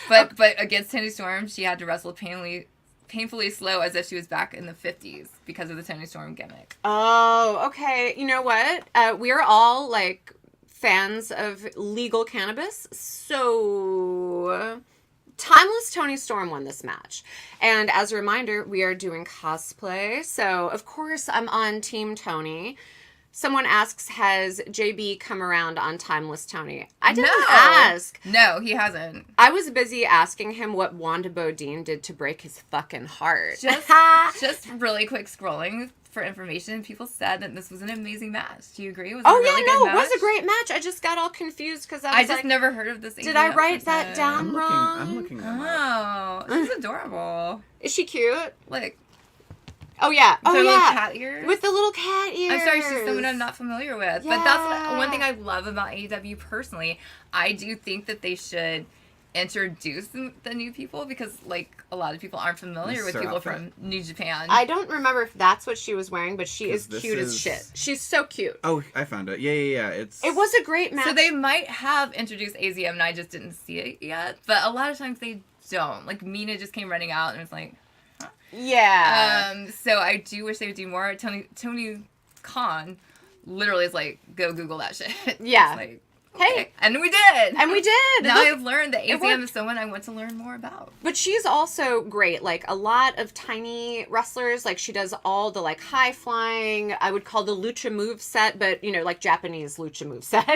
But against Toni Storm, she had to wrestle painfully slow, as if she was back in the 50s because of the Toni Storm gimmick. Oh, okay. You know what? We are all like fans of legal cannabis, so Timeless Toni Storm won this match. And as a reminder, we are doing cosplay. So, of course, I'm on Team Toni. Someone asks, has JB come around on Timeless Toni? I didn't ask. No, he hasn't. I was busy asking him what Wanda Bodine did to break his fucking heart. Just really quick scrolling for information. People said that this was an amazing match. Do you agree? Was it a really good match? It was a great match. I just got all confused because I just never heard of this. Did I write that down wrong? I'm looking. Oh, she's adorable. Is she cute? Like, oh yeah, little cat ears with the little cat ears. I'm sorry, she's someone I'm not familiar with. Yeah. But that's one thing I love about AEW personally. I do think that they should introduce the new people, because like a lot of people aren't familiar with people from New Japan. I don't remember if that's what she was wearing, but she is cute as shit. She's so cute. Oh, I found it. Yeah. It was a great match. So they might have introduced AZM and I just didn't see it yet. But a lot of times they don't. Like, Mina just came running out and was like, huh? Yeah. So I do wish they would do more. Tony Khan literally is like, go Google that shit. Yeah. Like, hey. Okay. And we did. Now I've learned that AZM is someone I want to learn more about. But she's also great. Like, a lot of tiny wrestlers, like, she does all the, like, high flying, I would call the lucha move set, but, like, Japanese lucha move set.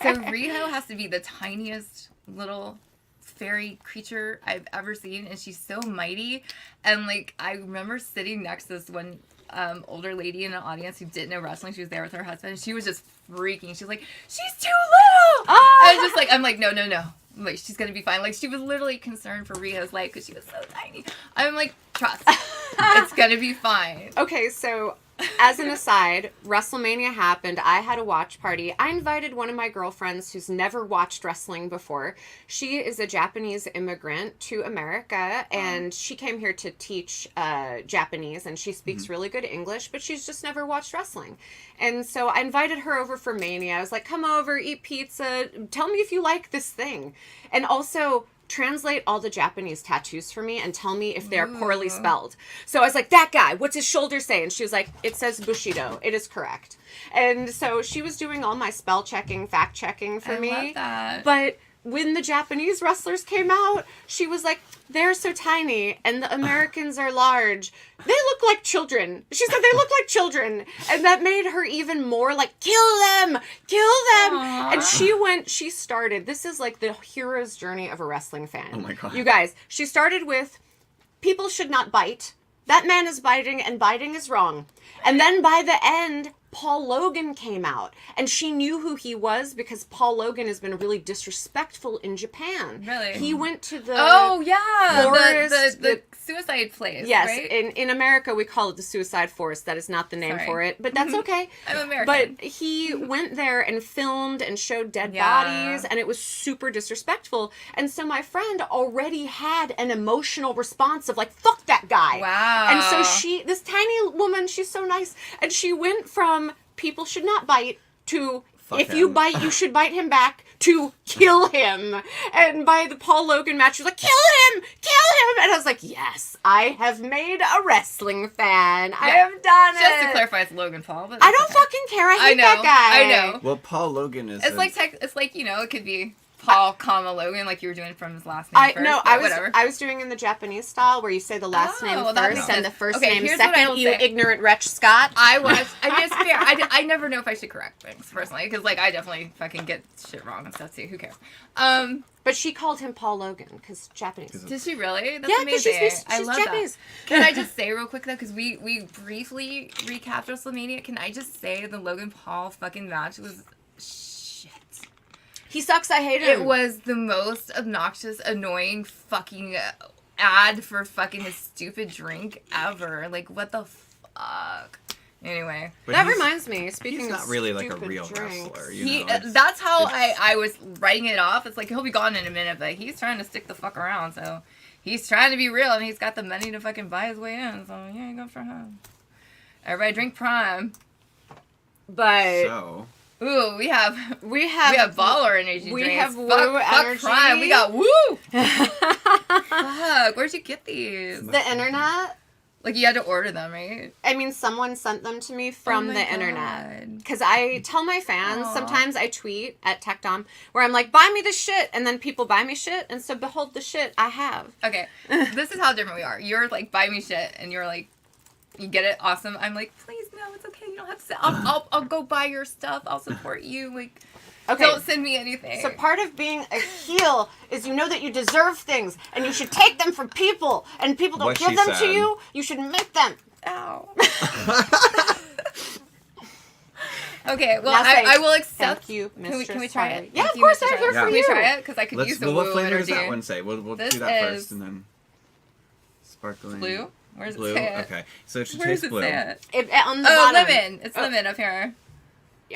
So Riho has to be the tiniest little fairy creature I've ever seen, and she's so mighty. And like I remember sitting next to this one older lady in an audience who didn't know wrestling. She was there with her husband, and she was just freaking. She's like, she's too little. And just like, I'm like, no. I'm like, she's gonna be fine. Like, she was literally concerned for Rhea's life because she was so tiny. I'm like, trust, it's gonna be fine. Okay, so as an aside, WrestleMania happened. I had a watch party. I invited one of my girlfriends who's never watched wrestling before. She is a Japanese immigrant to America, and she came here to teach Japanese, and she speaks really good English, but she's just never watched wrestling. And so I invited her over for Mania. I was like, come over, eat pizza, tell me if you like this thing. And also translate all the Japanese tattoos for me and tell me if they're poorly spelled. So I was like, that guy, what's his shoulder say? And she was like, it says Bushido. It is correct. And so she was doing all my spell checking, fact checking for me. I love that. But when the Japanese wrestlers came out, she was like, they're so tiny and the Americans are large. They look like children. She said they look like children. And that made her even more like, kill them. Aww. And she started, this is like the hero's journey of a wrestling fan. Oh my God. You guys, she started with, people should not bite. That man is biting and biting is wrong. And then by the end, Paul Logan came out, and she knew who he was because Paul Logan has been really disrespectful in Japan. Really? He went to the forest, the suicide place. Yes, right? in America we call it the suicide forest. That is not the name for it, but that's okay. I'm American. But he went there and filmed and showed dead Yeah. bodies, and it was super disrespectful. And so my friend already had an emotional response of like, fuck that guy. Wow. And so this tiny woman, she's so nice, and she went from people should not bite to Fuck if you him. bite, you should bite him back to kill him. And by the Paul Logan match, she was like, kill him! And I was like, yes, I have made a wrestling fan. I have done it. Just to clarify, it's Logan Paul. But I don't fucking care. I hate that guy. I know. Well, Paul Logan is. It's like it could be Paul, comma Logan, like you were doing from his last name first. Whatever. I was doing in the Japanese style where you say the last name well, that first makes and sense. the first Okay, name here's what I second. will You say. ignorant wretch, Scott. I mean, it's fair. I never know if I should correct things personally because like I definitely fucking get shit wrong and stuff too. Who cares? But she called him Paul Logan because Japanese. Did she really? That's Yeah, because amazing. she's I love Japanese. that. Can I just say real quick though, because we briefly recapped WrestleMania. Can I just say the Logan Paul fucking match was shit. He sucks. I hate him. It was the most obnoxious, annoying fucking ad for fucking his stupid drink ever. Like, what the fuck? Anyway. But That he's- reminds me. Speaking He's of not really like a stupid real drinks. wrestler. He, It's- that's how it's- I was writing it off. It's like, he'll be gone in a minute, but he's trying to stick the fuck around, so he's trying to be real, and he's got the money to fucking buy his way in, so yeah, good for him. Everybody drink Prime. But So. Ooh, we have baller energy we drinks. have Fuck Woo energy. Prime. We got Woo. Fuck, where'd you get these? the internet. Like, you had to order them, right? I mean, someone sent them to me from Oh my the God. internet. Because I tell my fans, Aw. sometimes I tweet at TechDom, where I'm like, buy me this shit, and then people buy me shit, and so behold the shit I have. Okay, this is how different we are. You're like, buy me shit, and you're like, you get it, awesome. I'm like, please, no, it's okay. You don't have to say, I'll go buy your stuff. I'll support you. Like, Okay. don't send me anything. So part of being a heel is you know that you deserve things, and you should take them from people, and people don't What give she them to said. you. You should make them. Ow. Okay, well, Now say, I will accept. Thank you, Mr. Can we try Sorry. it? Yeah, Thank of you, course, Mr. I'm here Sorry. for Can we you. try it? Because I could use the What Woo flavor does energy. that one say? We'll This do that is first and then. Sparkling. Blue? Where does Blue. it say it? Okay, so it should Where taste does it blue. say it? On the Oh, bottom. lemon. It's Oh. lemon up here.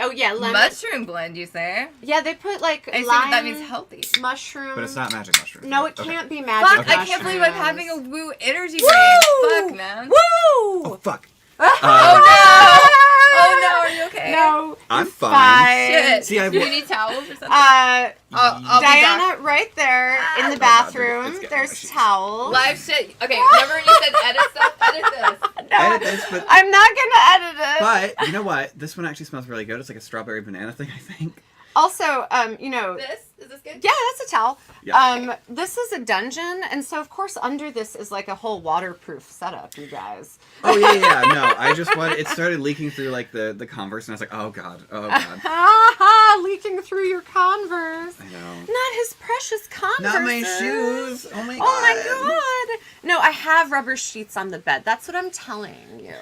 Oh yeah, lemon. Mushroom blend, you say? Yeah, they put like I assume lime, that means healthy. mushroom. But it's not magic mushroom. No, it Okay. can't be magic Fuck, mushrooms. I can't believe I'm having a Woo energy drink. Woo! Fuck, man. Woo! Oh fuck. Oh no! Oh no, are you okay? No, I'm fine. Shit. See, I Do you wa- need towels or something? I'll be back. Diana, right there in the Oh, God, bathroom. it's getting There's mushy. towels. Live shit. Okay, remember when you said edit stuff? Edit this. No, Edit this, but- I'm not gonna edit it. But you know what? This one actually smells really good. It's like a strawberry banana thing, I think. Also, This? Is this good? yeah, that's a towel. Yeah. This is a dungeon, and so of course under this is like a whole waterproof setup, you guys. Oh yeah. No, I just wanted. It started leaking through like the Converse, and I was like, oh god. Leaking through your Converse. I know. Not his precious Converse. Not my shoes. Oh my god. Oh my god. No, I have rubber sheets on the bed. That's what I'm telling you.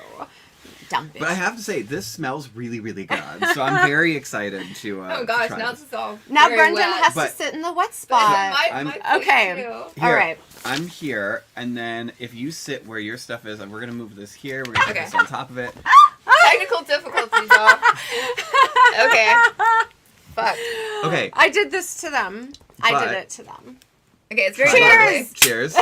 Dumb bitch. But I have to say, this smells really, really good. So I'm very excited to. Oh gosh, try now this. it's all Now very Brendan wet. has But- to sit in the wet But spot. my place Okay. too. All Here, right. I'm here, and then if you sit where your stuff is, and we're gonna move this here. We're gonna put Okay. this on top of it. Technical difficulties, y'all. Okay. Fuck. Okay. I did this to them. I But- did it to them. Okay, it's very Cheers! lovely. Cheers.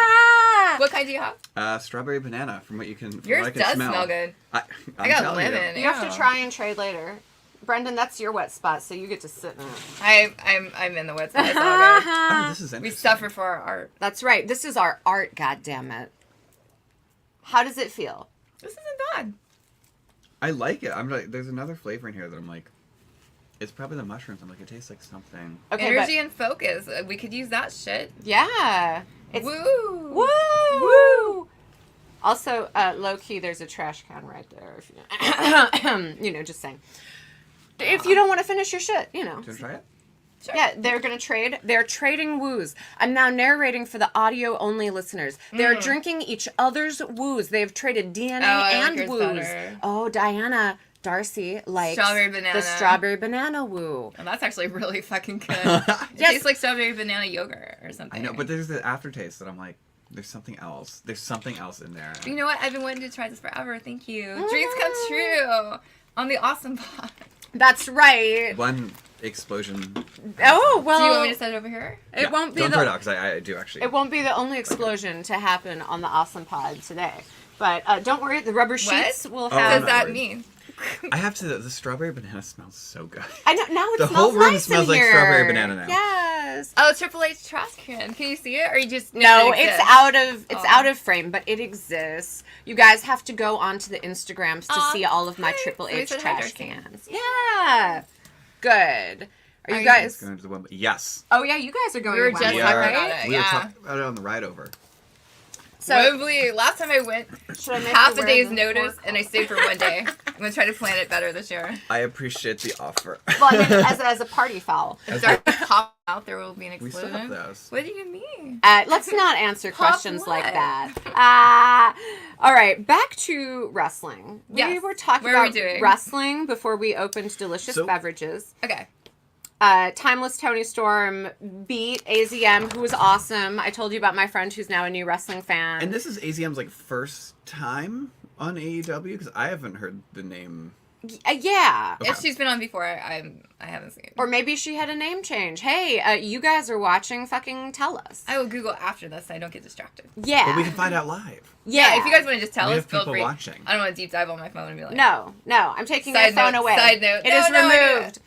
Ah! What kind do you have? Strawberry banana, from what you can. From Yours what I can does smell. smell good. I'm I got telling you. lemon. You have Ew. to try and trade later. Brendan, that's your wet spot, so you get to sit in it. I'm in the wet spot. It's all good. Oh, this is interesting. We suffer for our art. That's right. This is our art, goddammit. How does it feel? This isn't bad. I like it. I'm like, there's another flavor in here that I'm like, it's probably the mushrooms. I'm like, it tastes like something. Okay, Energy and focus. We could use that shit. but yeah. It's Woo! woo! Woo! Also, low key, there's a trash can right there. If just saying. If you don't want to finish your shit, Do you want to try it? Sure. Yeah, they're gonna trade. They're trading woos. I'm now narrating for the audio only listeners. They're drinking each other's woos. They've traded DNA I like and yours woos. better. Oh, Diana Darcy likes Strawberry banana. the strawberry banana woo. Oh, that's actually really fucking good. It Yes. tastes like strawberry banana yogurt or something. I know, but there's the aftertaste that I'm like, there's something else. There's something else in there. You know what? I've been wanting to try this forever. Thank you. Dreams come true on the Awesome Pod. That's right. One explosion. Oh well. Do you want me to set it over here? It won't be Don't throw it the. out, because I do actually. It won't be the only explosion to happen on the Awesome Pod today. But don't worry, the rubber sheets will What Oh, have. does no that worries. mean? I have to. The strawberry banana smells so good. I know now it The smells whole room nice smells in like here. strawberry banana now. Yes. Oh, Triple H trash can. Can you see it, or you just No, it it's exists? out of frame, but it exists. You guys have to go onto the Instagrams to see all of my hi. Triple Somebody H said hi, trash Darcy. cans. Yeah. Good. Are you you guys? Going to the one. Yes. Oh yeah, you guys are going. We were to just Wembley, talking right? about it. We were Yeah. talking about it on the ride over. So Wembley. Last time I went, should I make half you a wear day's the notice, fork? and I stayed for one day. I'm gonna try to plan it better this year. I appreciate the offer. Well, I mean, as a party foul. If Darcy pop out, there will be an We still have explosion. those. What do you mean? Let's not answer Pop questions like what? that. All right, back to wrestling. We Yes. were talking What are we about doing? wrestling before we opened delicious So- beverages. Okay. Timeless Tony Storm beat AZM, who was awesome. I told you about my friend who's now a new wrestling fan. And this is AZM's like first time on AEW, because I haven't heard the name. Yeah. Okay. If she's been on before, I haven't seen. Or maybe she had a name change. Hey, you guys are watching, fucking tell us. I will Google after this so I don't get distracted. Yeah. But we can find out live. yeah. If you guys want to just tell We us, have feel people free. watching. I don't want to deep dive on my phone and be like, No, I'm taking your Side phone note, away. side note. It No, is no idea. removed.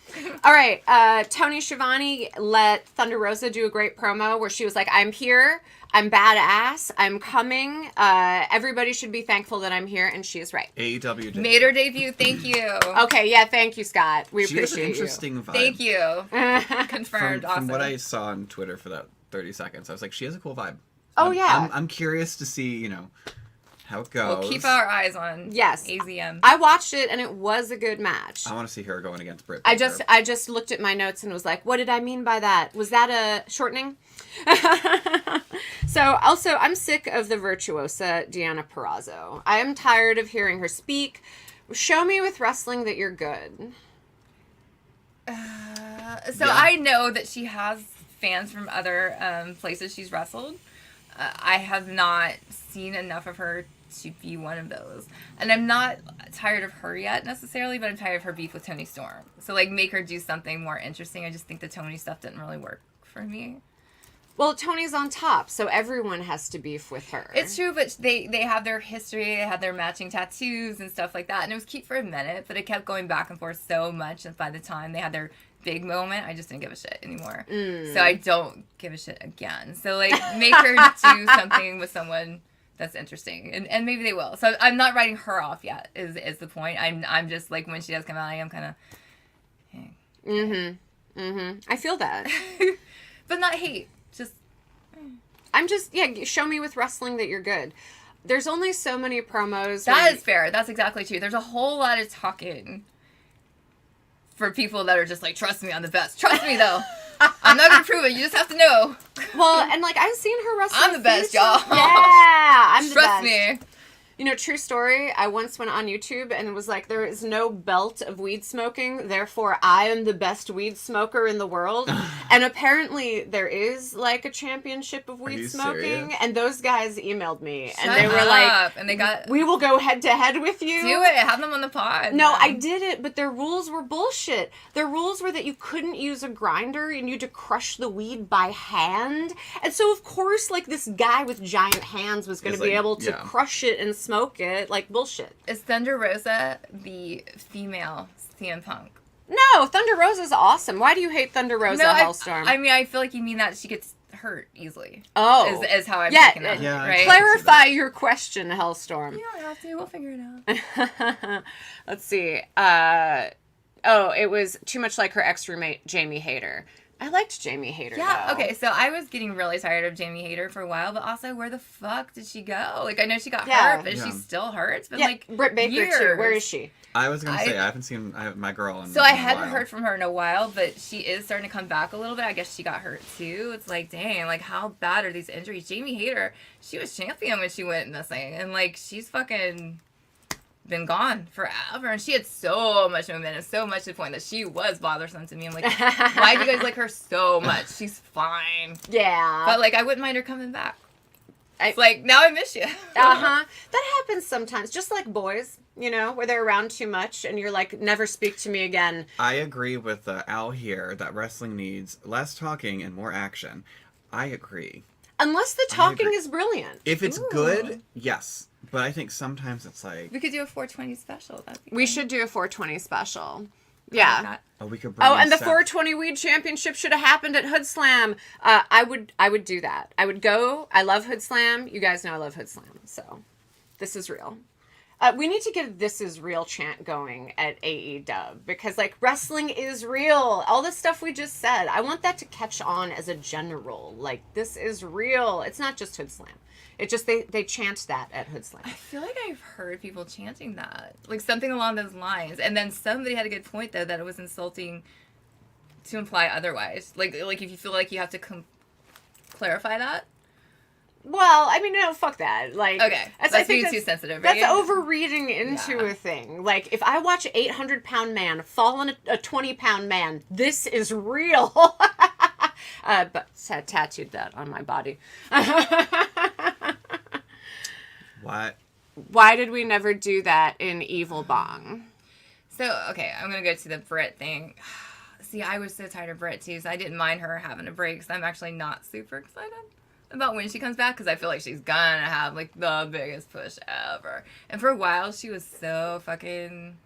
All right, Tony Schiavone let Thunder Rosa do a great promo where she was like, I'm here, I'm badass, I'm coming, everybody should be thankful that I'm here, and she is right. AEW did. Made her debut. Thank you. Okay, yeah, thank you, Scott. We She has an appreciate interesting vibe. Thank you. you. Confirmed. From Awesome. what I saw on Twitter for that 30 seconds, I was like, she has a cool vibe. Oh, yeah. I'm curious to see, how it goes. We'll keep our eyes on Yes. AZM. I watched it, and it was a good match. I want to see her going against Britt. I Baker. just looked at my notes and was like, what did I mean by that? Was that a shortening? So, also, I'm sick of the virtuosa Deanna Purrazzo. I am tired of hearing her speak. Show me with wrestling that you're good. So Yeah. I know that she has fans from other places she's wrestled. I have not seen enough of her to be one of those. And I'm not tired of her yet necessarily, but I'm tired of her beef with Tony Storm. So like make her do something more interesting. I just think the Tony stuff didn't really work for me. Well, Tony's on top, so everyone has to beef with her. It's true, but they have their history, they have their matching tattoos and stuff like that. And it was cute for a minute, but it kept going back and forth so much that by the time they had their big moment, I just didn't give a shit anymore. So I don't give a shit again. So like make her do something with someone that's interesting. And maybe they will. So I'm not writing her off yet, is the point. I'm just like when she does come out, I am kind of I feel that. But not hate. Just I'm just, show me with wrestling that you're good. There's only so many promos. that is fair. That's exactly true. There's a whole lot of talking for people that are just like, trust me, I'm the best. Trust me, though. I'm not gonna prove it. You just have to know. Well, and like I've seen her wrestle. I'm the best, y'all. Yeah, I'm the Trust best. me. You know, true story, I once went on YouTube and it was like, there is no belt of weed smoking, therefore I am the best weed smoker in the world. And apparently there is like a championship of weed smoking. Serious? And those guys emailed me and Shut they were up. like, And they got... we will go head to head with you. Do it. Have them on the pod. No, man. I did it, but their rules were bullshit. Their rules were that you couldn't use a grinder and you had to crush the weed by hand. And so, of course, like, this guy with giant hands was going to be able to crush it and smoke it. Like, bullshit. Is Thunder Rosa the female CM Punk? No, Thunder Rosa's awesome. Why do you hate Thunder Rosa, Hellstorm? I mean, I feel like you mean that she gets hurt easily. Oh. Is how I'm taking it. Yeah, right? Clarify your question, Hellstorm. You don't have to. We'll figure it out. Let's see. It was too much like her ex-roommate, Jamie Hayter. I liked Jamie Hayter, Yeah, though. okay, so I was getting really tired of Jamie Hayter for a while, but also, where the fuck did she go? Like, I know she got hurt, but she still hurts. But like, Britt Baker, years. too. Where is she? I was going to say, I haven't seen my girl in So I in a hadn't while. heard from her in a while, but she is starting to come back a little bit. I guess she got hurt, too. It's like, dang, like, how bad are these injuries? Jamie Hayter, she was champion when she went missing, and, like, she's fucking been gone forever, and she had so much momentum, so much to the point that she was bothersome to me. I'm like, why do you guys like her so much? She's fine. Yeah. But, like, I wouldn't mind her coming back. It's like, now I miss you. Uh-huh. That happens sometimes, just like boys, you know, where they're around too much and you're like, never speak to me again. I agree with Al here that wrestling needs less talking and more action. I agree. Unless the talking is brilliant. If it's good, yes. But I think sometimes it's like... We could do a 420 special. We should do a 420 special. Yeah. Oh, we could bring and the Seth. 420 Weed Championship should have happened at Hood Slam. I would do that. I would go. I love Hood Slam. You guys know I love Hood Slam. So, this is real. We need to get a This Is Real chant going at AEW because, like, wrestling is real. All the stuff we just said. I want that to catch on as a general. Like, this is real. It's not just Hood Slam. It just, they chant that at Hood Slam. I feel like I've heard people chanting that. Like, something along those lines. And then somebody had a good point, though, that it was insulting to imply otherwise. Like if you feel like you have to clarify that. Well, I mean, no, fuck that. Like, okay, that's being too sensitive, right? That's overreading into a thing. Like, if I watch an 800-pound man fall on a 20-pound man, this is real. But I tattooed that on my body. What? Why did we never do that in Evil Bong? So, okay, I'm going to go to the Brit thing. See, I was so tired of Brit, too, so I didn't mind her having a break, because I'm actually not super excited about when she comes back, because I feel like she's gonna have, like, the biggest push ever. And for a while, she was so fucking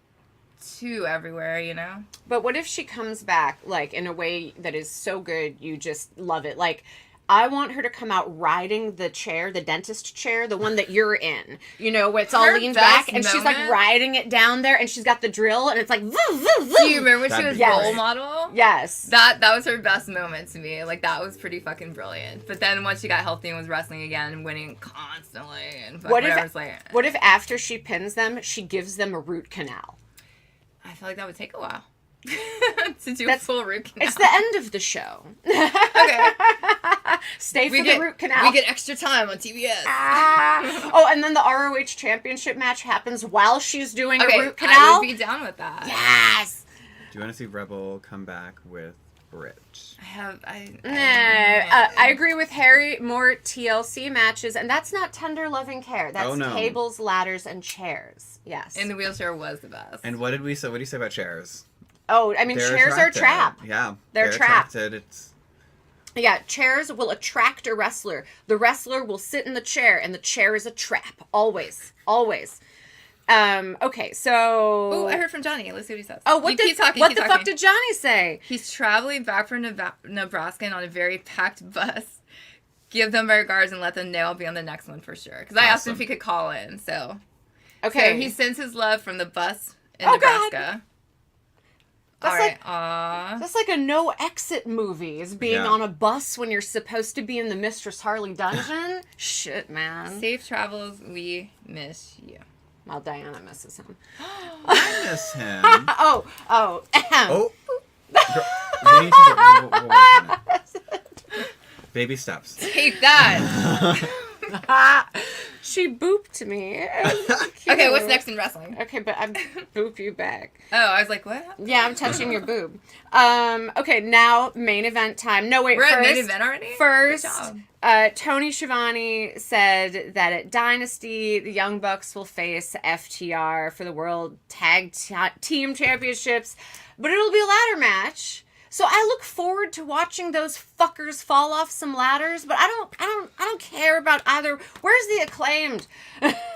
too everywhere, you know? But what if she comes back, like, in a way that is so good you just love it? Like, I want her to come out riding the chair, the dentist chair, the one that you're in. You know, where it's all leaned back, and she's, like, riding it down there, and she's got the drill, and it's like, voo, voo, voo. Do you remember when she was Yes. role model? Yes. That was her best moment to me. Like, that was pretty fucking brilliant. But then once she got healthy and was wrestling again and winning constantly, and What if after she pins them, she gives them a root canal? I feel like that would take a while. To do a full root canal. It's the end of the show. Okay. Stay for the root canal. We get extra time on TBS. Oh, and then the ROH Championship match happens while she's doing a root canal? I would be down with that. Yes! Do you want to see Rebel come back with Brit? I agree with Harry. More TLC matches, and that's not tender loving care. That's tables, ladders, and chairs. Yes. And the wheelchair was the best. And what did we say? What do you say about chairs? Oh, I mean, chairs are a trap. Yeah, they're trapped. Attracted. Yeah, chairs will attract a wrestler. The wrestler will sit in the chair, and the chair is a trap. Always. Always. Okay, so... Oh, I heard from Johnny. Let's see what he says. Oh, what the fuck did Johnny say? He's traveling back from Nebraska and on a very packed bus. Give them my regards and let them know I'll be on the next one for sure. Because I asked him if he could call in, so... Okay. So he sends his love from the bus in Nebraska. God. That's All right. like Aw. that's like a no exit movie. Is being Yeah. on a bus when you're supposed to be in the Mistress Harley dungeon. Shit, man. Safe travels. We miss you. Well, Diana misses him. I miss him. Oh. Oh. We need to we'll work on it. Baby steps. Take that. She booped me. Okay, what's next in wrestling? Okay, but I boop you back. Oh, I was like, what? Yeah, I'm touching your boob. Okay, now main event time. No, wait, We're first, at main event already? First, Good job. Tony Schiavone said that at Dynasty, the Young Bucks will face FTR for the World Tag Team Championships, but it'll be a ladder match. So I look forward to watching those fuckers fall off some ladders, but I don't care about either. Where's the Acclaimed?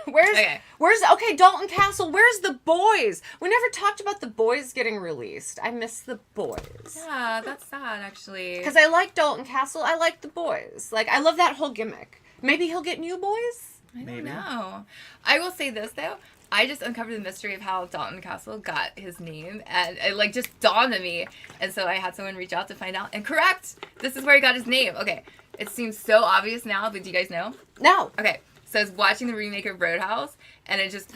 Where's Dalton Castle? Where's the Boys? We never talked about the Boys getting released. I miss the Boys. Yeah, that's sad, actually. Because I like Dalton Castle. I like the Boys. Like, I love that whole gimmick. Maybe he'll get new boys? I Maybe. don't know. I will say this, though. I just uncovered the mystery of how Dalton Castle got his name, and it, like, just dawned on me. And so I had someone reach out to find out. And correct! This is where he got his name. Okay. It seems so obvious now, but do you guys know? No. Okay. So I was watching the remake of Roadhouse, and it just...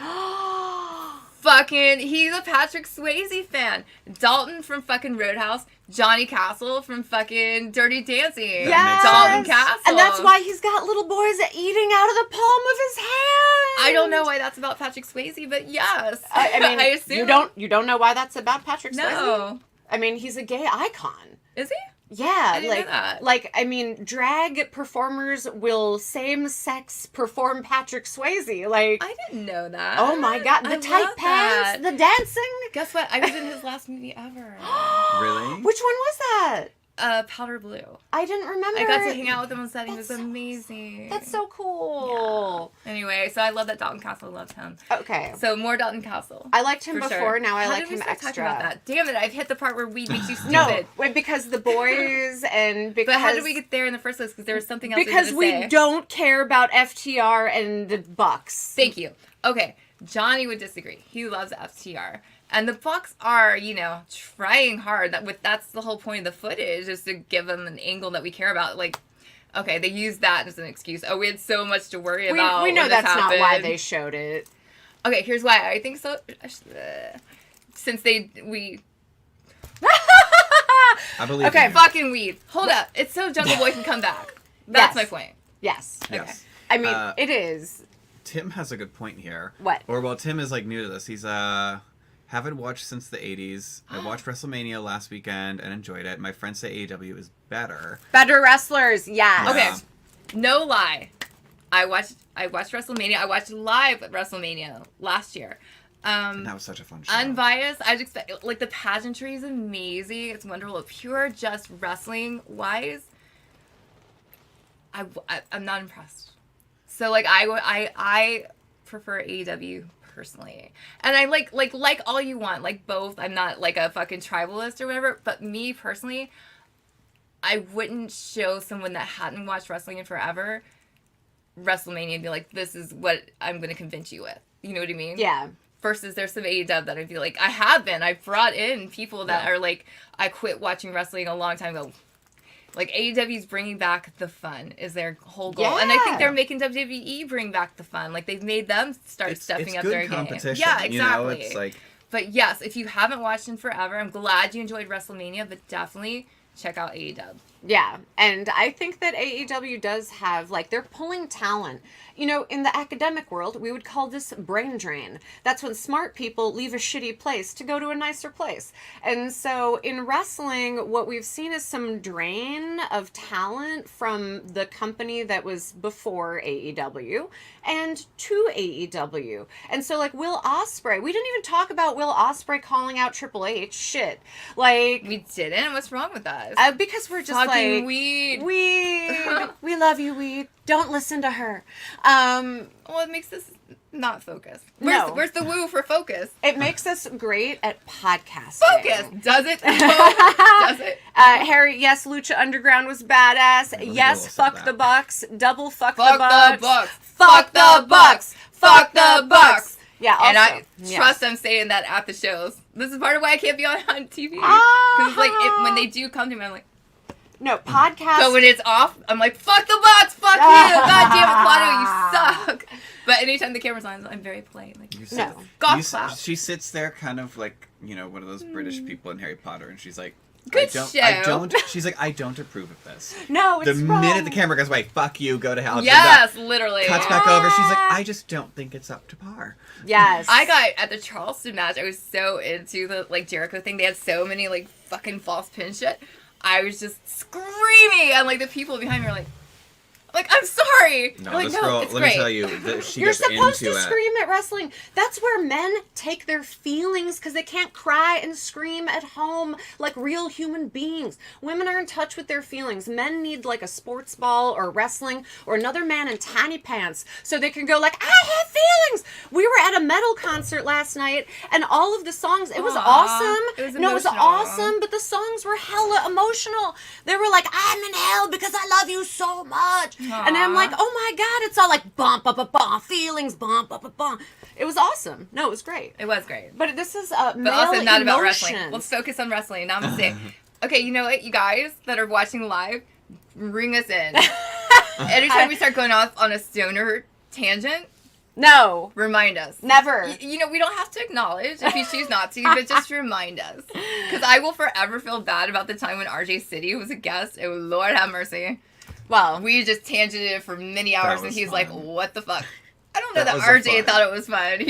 fucking... He's a Patrick Swayze fan. Dalton from fucking Roadhouse. Johnny Castle from fucking Dirty Dancing. Yes. Dalton Castle. And that's why he's got little boys eating out of the palm of his hand. I don't know why that's about Patrick Swayze, but yes. I mean, I assume. you don't know why that's about Patrick Swayze? No. I mean, he's a gay icon. Is he? Yeah, I didn't know that. I mean, drag performers will same-sex perform Patrick Swayze. Like, I didn't know that. oh my god, the I tight love pants, that. the dancing. Guess what? I was in his last movie ever. Really? Which one was that? Powder Blue. I didn't remember. I got to hang out with him on set. He was That's so- amazing. That's so cool. Anyway, so I love that Dalton Castle loves him. Okay. So more Dalton Castle. I liked him For before, sure. now I How like did we him start extra. talking about that? Damn it, I've hit the part where weed makes you stupid. No, wait, because the boys and because... But how did we get there in the first place? Because there was something else Because we we don't care about FTR and the Bucks. Thank you. Okay, Johnny would disagree. He loves FTR. And the Bucks are, trying hard. That's the whole point of the footage, is to give them an angle that we care about. Like, okay, they use that as an excuse. Oh, we had so much to worry about. We know when this that's not why happened. they showed it. Okay, here's why I think so. Since we I believe Okay, in you. fucking weed. Hold up, it's so Jungle Boy can come back. That's Yes. my point. Yes. Yes. I mean, Uh, it is. Tim has a good point here. What? Or, well, Tim is, like, new to this. He's, haven't watched since the 80s. I watched WrestleMania last weekend and enjoyed it. My friends say AEW is better. Better wrestlers, yes. Yeah. Okay, no lie. I watched WrestleMania. I watched live at WrestleMania last year. And that was such a fun show. Unbiased. I just expect, like, the pageantry is amazing. It's wonderful. Pure, just wrestling wise, I'm not impressed. So, like, I prefer AEW personally, and I like all you want, like both. I'm not like a fucking tribalist or whatever, but me personally, I wouldn't show someone that hadn't watched wrestling in forever WrestleMania and be like, this is what I'm going to convince you with. You know what I mean? Yeah. Versus there's some AEW that I feel like I've brought in people that are like, I quit watching wrestling a long time ago. Like, AEW's bringing back the fun is their whole goal. Yeah. And I think they're making WWE bring back the fun. Like, they've made them start stepping up their It's good competition. game. Yeah, exactly. It's like... But yes, if you haven't watched in forever, I'm glad you enjoyed WrestleMania, but definitely check out AEW. Yeah, and I think that AEW does have, like, they're pulling talent. You know, in the academic world, we would call this brain drain. That's when smart people leave a shitty place to go to a nicer place. And so in wrestling, what we've seen is some drain of talent from the company that was before AEW and to AEW. And so, like, Will Ospreay, we didn't even talk about Will Ospreay calling out Triple H. Shit. Like, We didn't? What's wrong with us? because we're just Fucking like, weed. we love you, weed. Don't listen to her. Well, it makes us not focus. No. Where's the woo for focus? It makes us great at podcasting. Focus! Does it? Does it? Harry, yes, Lucha Underground was badass. Yeah, Yes, Will said fuck that. the Bucks. Double fuck, Fuck the Bucks. the Bucks. Fuck the Bucks. Fuck the Bucks. Yeah, also, And I yes. trust I'm saying that at the shows. This is part of why I can't be on TV. Because Ah. when they do come to me, I'm like, No, podcast. so when it's off, I'm like, fuck the bots, fuck you, god damn it, Claudio, you suck. But anytime the camera's on, I'm very polite. Like, No. golf clap. She sits there kind of like, one of those British people in Harry Potter, and she's like, Good she's like, I don't approve of this. No, it's The wrong. minute the camera goes away, fuck you, go to hell. Yes, literally. Cuts back over, she's like, I just don't think it's up to par. Yes. I got at the Charleston match. I was so into the Jericho thing. They had so many fucking false pin shit. I was just screaming, and the people behind me were like, I'm sorry. No, I'm this like, girl, it's let great. me tell you, that she You're gets supposed into to it. scream at wrestling. That's where men take their feelings because they can't cry and scream at home like real human beings. Women are in touch with their feelings. Men need a sports ball or wrestling or another man in tiny pants so they can go I have feelings. We were at a metal concert last night and all of the songs, it was awesome. It was it was emotional. awesome, but the songs were hella emotional. They were like, I'm in hell because I love you so much. And I'm like, oh my God, it's all bump, bump, bump, bump, feelings, bump, bump, bump, bump. It was awesome. No, it was great. It was great. But this is But male also not about emotions. wrestling. Let's focus on wrestling. Now I'm going to say, okay, you know what, you guys that are watching live, ring us in. Anytime we start going off on a stoner tangent, No. remind us. Never. We don't have to acknowledge if you choose not to, but just remind us. Because I will forever feel bad about the time when RJ City was a guest. Oh, Lord have mercy. Well, We just tangented for many hours, and was he's fun. like, what the fuck? I don't know That that, was RJ fun. thought it was fun.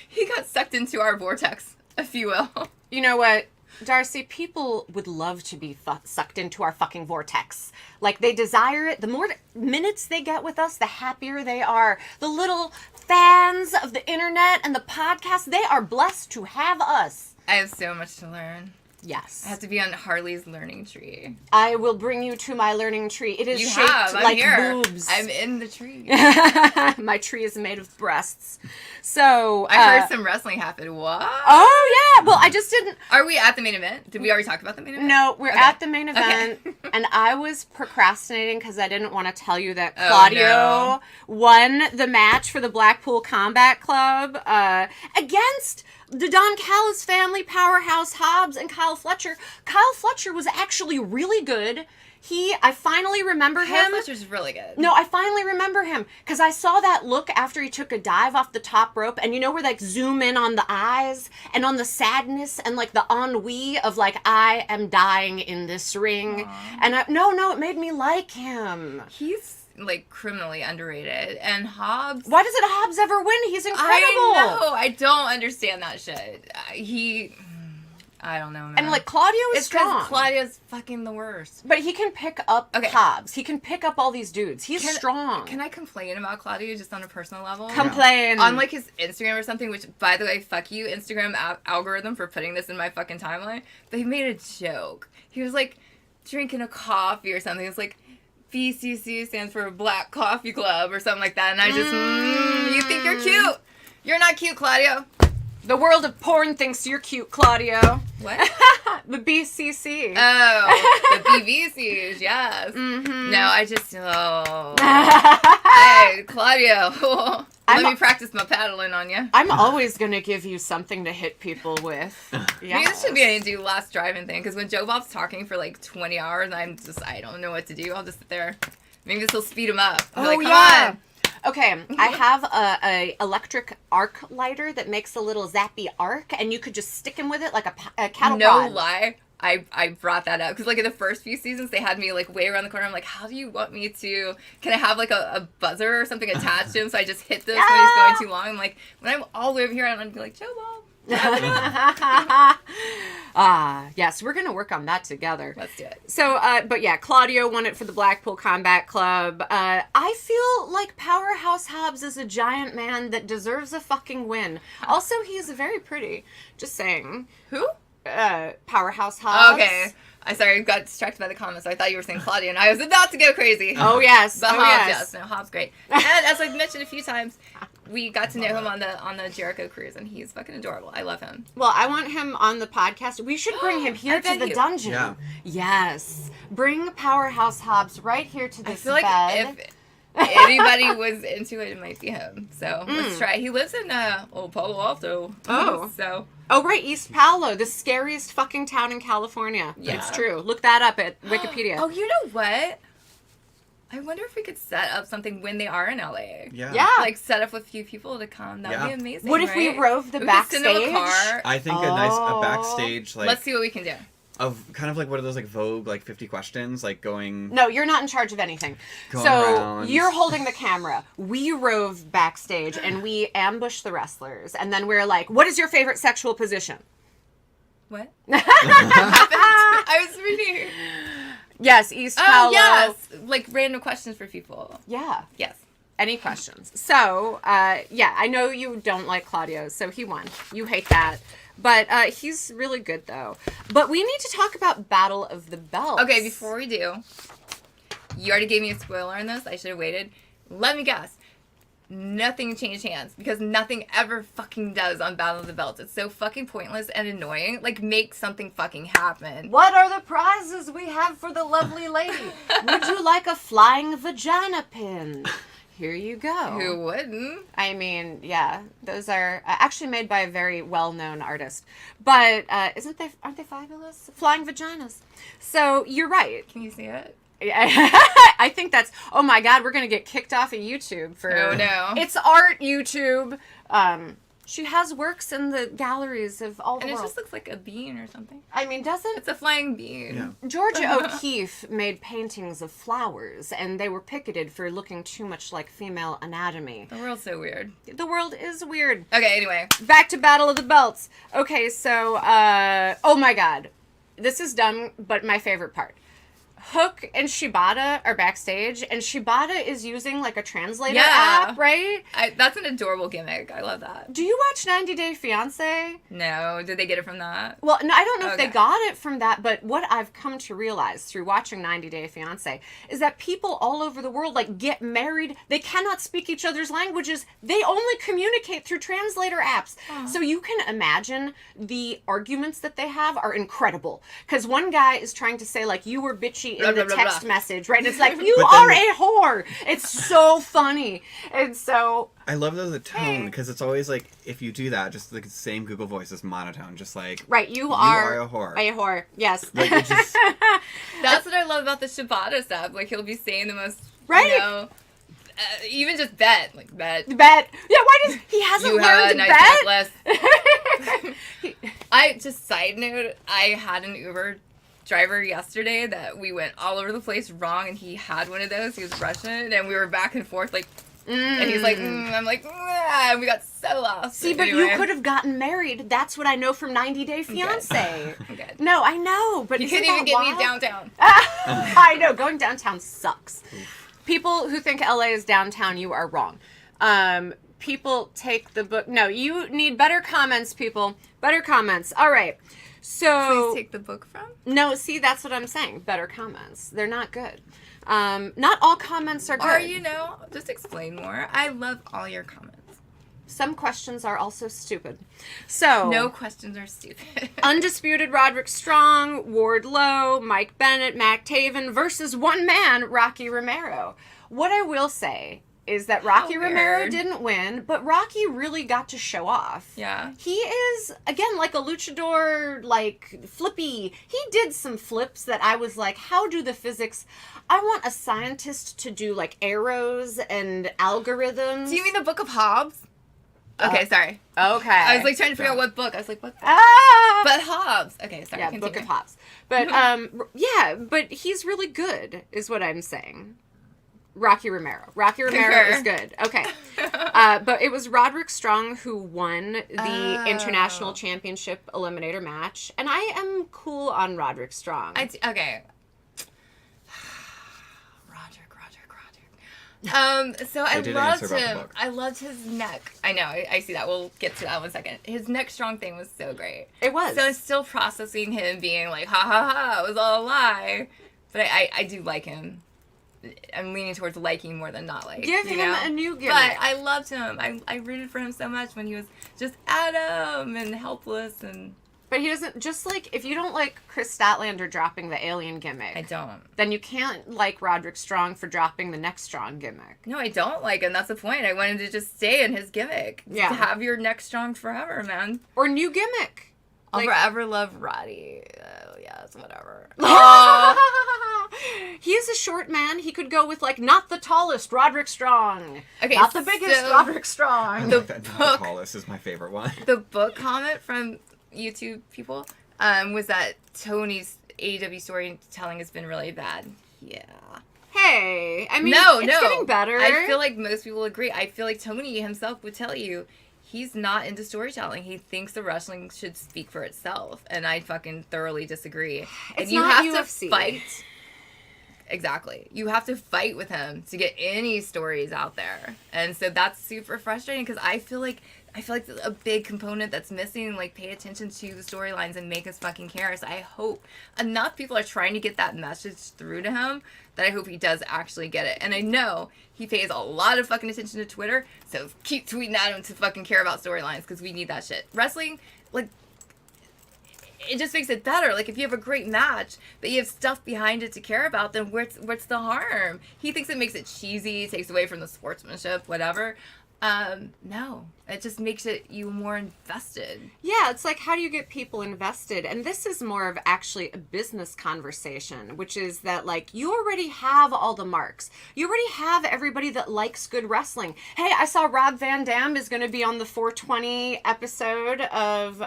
He got sucked into our vortex, if you will. you know what, Darcy? People would love to be sucked into our fucking vortex. They desire it. The more minutes they get with us, the happier they are. The little fans of the internet and the podcast, they are blessed to have us. I have so much to learn. Yes. I have to be on Harley's learning tree. I will bring you to my learning tree. It is You shaped have. I'm like here. boobs. I'm in the tree. My tree is made of breasts. So I heard some wrestling happen. What? Oh yeah. Well, I just didn't. Are we at the main event? Did we already talk about the main event? No, we're Okay. at the main event, Okay. and I was procrastinating because I didn't want to tell you that Oh, Claudio no. won the match for the Blackpool Combat Club against the Don Callis family powerhouse Hobbs and Kyle Fletcher. Kyle Fletcher was actually really good. I finally remember Kyle him. Fletcher's really good. No, I finally remember him because I saw that look after he took a dive off the top rope, and where zoom in on the eyes and on the sadness and the ennui of I am dying in this ring. And it made me like him. He's criminally underrated. And Hobbs. Why doesn't Hobbs ever win? He's incredible. I know. I don't understand that shit. I don't know, man. And Claudio is it's because strong. Claudio's fucking the worst. But he can pick up Okay. Hobbs. He can pick up all these dudes. He's strong. Can I complain about Claudio just on a personal level? complain? On his Instagram or something, which, by the way, fuck you, Instagram algorithm for putting this in my fucking timeline. But he made a joke. He was drinking a coffee or something. It's BCC stands for Black Coffee Club or something like that. And I just, you think you're cute. You're not cute, Claudio. The world of porn thinks you're cute, Claudio. What? The BCC. Oh, the BVCs, yes. Mm-hmm. No, I just, hey, Claudio, let me practice my paddling on you. I'm always going to give you something to hit people with. Yeah. Maybe this should be a do last driving thing, because when Joe Bob's talking for 20 hours, I don't know what to do. I'll just sit there. Maybe this will speed him up. I'll be come on. Okay, I have a electric arc lighter that makes a little zappy arc, and you could just stick him with it like a cattle No prod. lie. I brought that up because in the first few seasons they had me way around the corner. I'm like, how do you want me to? Can I have a buzzer or something attached to him so I just hit this when he's going too long? I'm like, when I'm all the way over here, I'm gonna be like, Joe Bob. Yes, we're gonna work on that together. Let's do it. So, but yeah, Claudio won it for the Blackpool Combat Club. I feel like Powerhouse Hobbs is a giant man that deserves a fucking win. Also, he's very pretty. Just saying. Who? Powerhouse Hobbs. Okay. I got distracted by the comments. So I thought you were saying Claudia, and I was about to go crazy. Oh yes. But oh Hobbs, yes. No, Hobbs great. And as I've mentioned a few times, we got to know him on the Jericho cruise, and he's fucking adorable. I love him. Well, I want him on the podcast. We should bring him here I to bet the you. dungeon. Yeah. Yes. Bring Powerhouse Hobbs right here to I this feel like bed. anybody was into it, it might be him. So let's try. He lives in Palo Alto. Oh. So. Oh, right, East Palo, the scariest fucking town in California. Yeah. It's true. Look that up at Wikipedia. Oh, you know what? I wonder if we could set up something when they are in LA. Yeah. Yeah. Like, set up a few people to come. That would be amazing, What if we right? rove the We could send them backstage? a car. I think a backstage, like, Let's see what we can do. of kind of like, what are those, like, Vogue, like, 50 questions, like, going... No, you're not in charge of anything. Going So around. you're holding the camera. We rove backstage and we ambush the wrestlers. And then we're like, what is your favorite sexual position? What? I was reading. Yes, East Oh, Palo. yes. Like, random questions for people. Yeah. Yes. Any questions? So, yeah, I know you don't like Claudio, so he won. You hate that. But he's really good, though. But we need to talk about Battle of the Belts. Okay, before we do, you already gave me a spoiler on this. I should have waited. Let me guess. Nothing changed hands because nothing ever fucking does on Battle of the Belts. It's so fucking pointless and annoying. Like, make something fucking happen. What are the prizes we have for the lovely lady? Would you like a flying vagina pin? Here you go. Who wouldn't? I mean, yeah, those are actually made by a very well-known artist. But aren't they fabulous? Flying vaginas. So you're right. Can you see it? I think that's, oh my God, we're going to get kicked off of YouTube for... Oh, no. It's art, YouTube. She has works in the galleries of all the And it world. just looks like a bean or something. I mean, doesn't... It's a flying bean. Yeah. Georgia O'Keeffe made paintings of flowers, and they were picketed for looking too much like female anatomy. The world's so weird. The world is weird. Okay, anyway. Back to Battle of the Belts. Okay, so, oh my God. This is dumb, but my favorite part. Hook and Shibata are backstage, and Shibata is using, like, a translator app, right? That's an adorable gimmick. I love that. Do you watch 90 Day Fiancé? No. Did they get it from that? Well, no, I don't know if they Okay. got it from that, but what I've come to realize through watching 90 Day Fiancé is that people all over the world, like, get married. They cannot speak each other's languages. They only communicate through translator apps. So you can imagine the arguments that they have are incredible. Because one guy is trying to say, like, you were bitchy in Blah, the blah, blah, text blah. message, right? And it's like, you But then- are a whore. It's so funny. And so... I love though the tone, because it's always like, if you do that, just the same Google Voice is monotone, just like, Right, you are are a whore. A whore, yes. Like, it just, That's what I love about the Shibata stuff. Like, he'll be saying the most, Right. you know, even just bet. Like, bet. Bet. Yeah, why does he hasn't You have learned a to nice bet? necklace. Just side note, I had an Uber driver yesterday that we went all over the place wrong, and he had one of those. He was Russian, and we were back and forth, like, and he's like, I'm like, and we got so lost. See, but anyway. you could have gotten married. That's what I know from 90 Day Fiancé. I'm good. No, I know, but You isn't couldn't even that get me wild? downtown. I know, going downtown sucks. People who think LA is downtown, you are wrong. People take the book. No, you need better comments, people. Better comments. All right. So Please take the book from? no, see, that's what I'm saying. Better comments. They're not good. Not all comments are good. Or, you know, just explain more. I love all your comments. Some questions are also stupid. So No questions are stupid. Undisputed Roderick Strong, Ward Lowe, Mike Bennett, Mac Taven versus one man, Rocky Romero. What I will say is that Rocky How Romero weird. didn't win, but Rocky really got to show off. Yeah. He is, again, like a luchador, like, flippy. He did some flips that I was like, how do the physics... I want a scientist to do, like, arrows and algorithms. Do you mean the Book of Hobbes? Okay, sorry. Okay. I was like trying to figure out what book. I was like, what? Ah! But Hobbes. Okay, sorry. Yeah, continue. Book of Hobbes. But, yeah, but he's really good, is what I'm saying. Rocky Romero. Rocky Romero Concur. is good. Okay. But it was Roderick Strong who won the International Championship Eliminator match. And I am cool on Roderick Strong. Okay. So I They did answer loved about the him. book. I loved his neck. I know. I see that. We'll get to that in one second. His neck strong thing was so great. It was. So I'm still processing him being like, ha ha ha, it was all a lie. But I do like him. I'm leaning towards liking more than not like. Give you him know? a new gimmick. But I loved him. I rooted for him so much when he was just Adam and helpless and But he doesn't, just like, if you don't like Chris Statlander dropping the alien gimmick. I don't. Then you can't like Roderick Strong for dropping the next Strong gimmick. No, I don't like him. That's the point. I wanted to just stay in his gimmick. Yeah. To have your neck strong forever, man. Or new gimmick. I'll forever love Roddy. Yes, whatever. He is a short man. He could go with, like, not the tallest Roderick Strong. Okay, not the biggest Roderick Strong. The tallest is my favorite one. The book comment from YouTube people was that Tony's AEW storytelling has been really bad. Yeah. Hey, I mean, No, it's no. getting better. I feel like most people agree. I feel like Tony himself would tell you he's not into storytelling. He thinks the wrestling should speak for itself, and I fucking thoroughly disagree. And It's you not have UFC. to fight. Exactly. You have to fight with him to get any stories out there. And so that's super frustrating because I feel like a big component that's missing, like, pay attention to the storylines and make us fucking care. So I hope enough people are trying to get that message through to him that I hope he does actually get it. And I know he pays a lot of fucking attention to Twitter, so keep tweeting at him to fucking care about storylines because we need that shit. Wrestling, like, it just makes it better. Like, if you have a great match, but you have stuff behind it to care about, then what's the harm? He thinks it makes it cheesy, takes away from the sportsmanship, whatever. No, it just makes you more invested. Yeah, it's like, how do you get people invested? And this is more of actually a business conversation, which is that, like, you already have all the marks. You already have everybody that likes good wrestling. Hey, I saw Rob Van Dam is going to be on the 420 episode of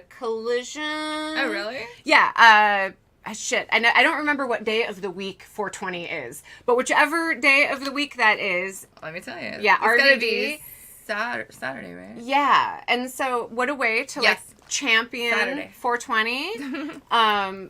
Collision. Oh, really? Yeah, shit. I don't remember what day of the week 420 is, but whichever day of the week that is. Let me tell you. Yeah, it's gotta RVDs. be Saturday, right? Yeah, and so what a way to Yes. like champion Saturday. 420,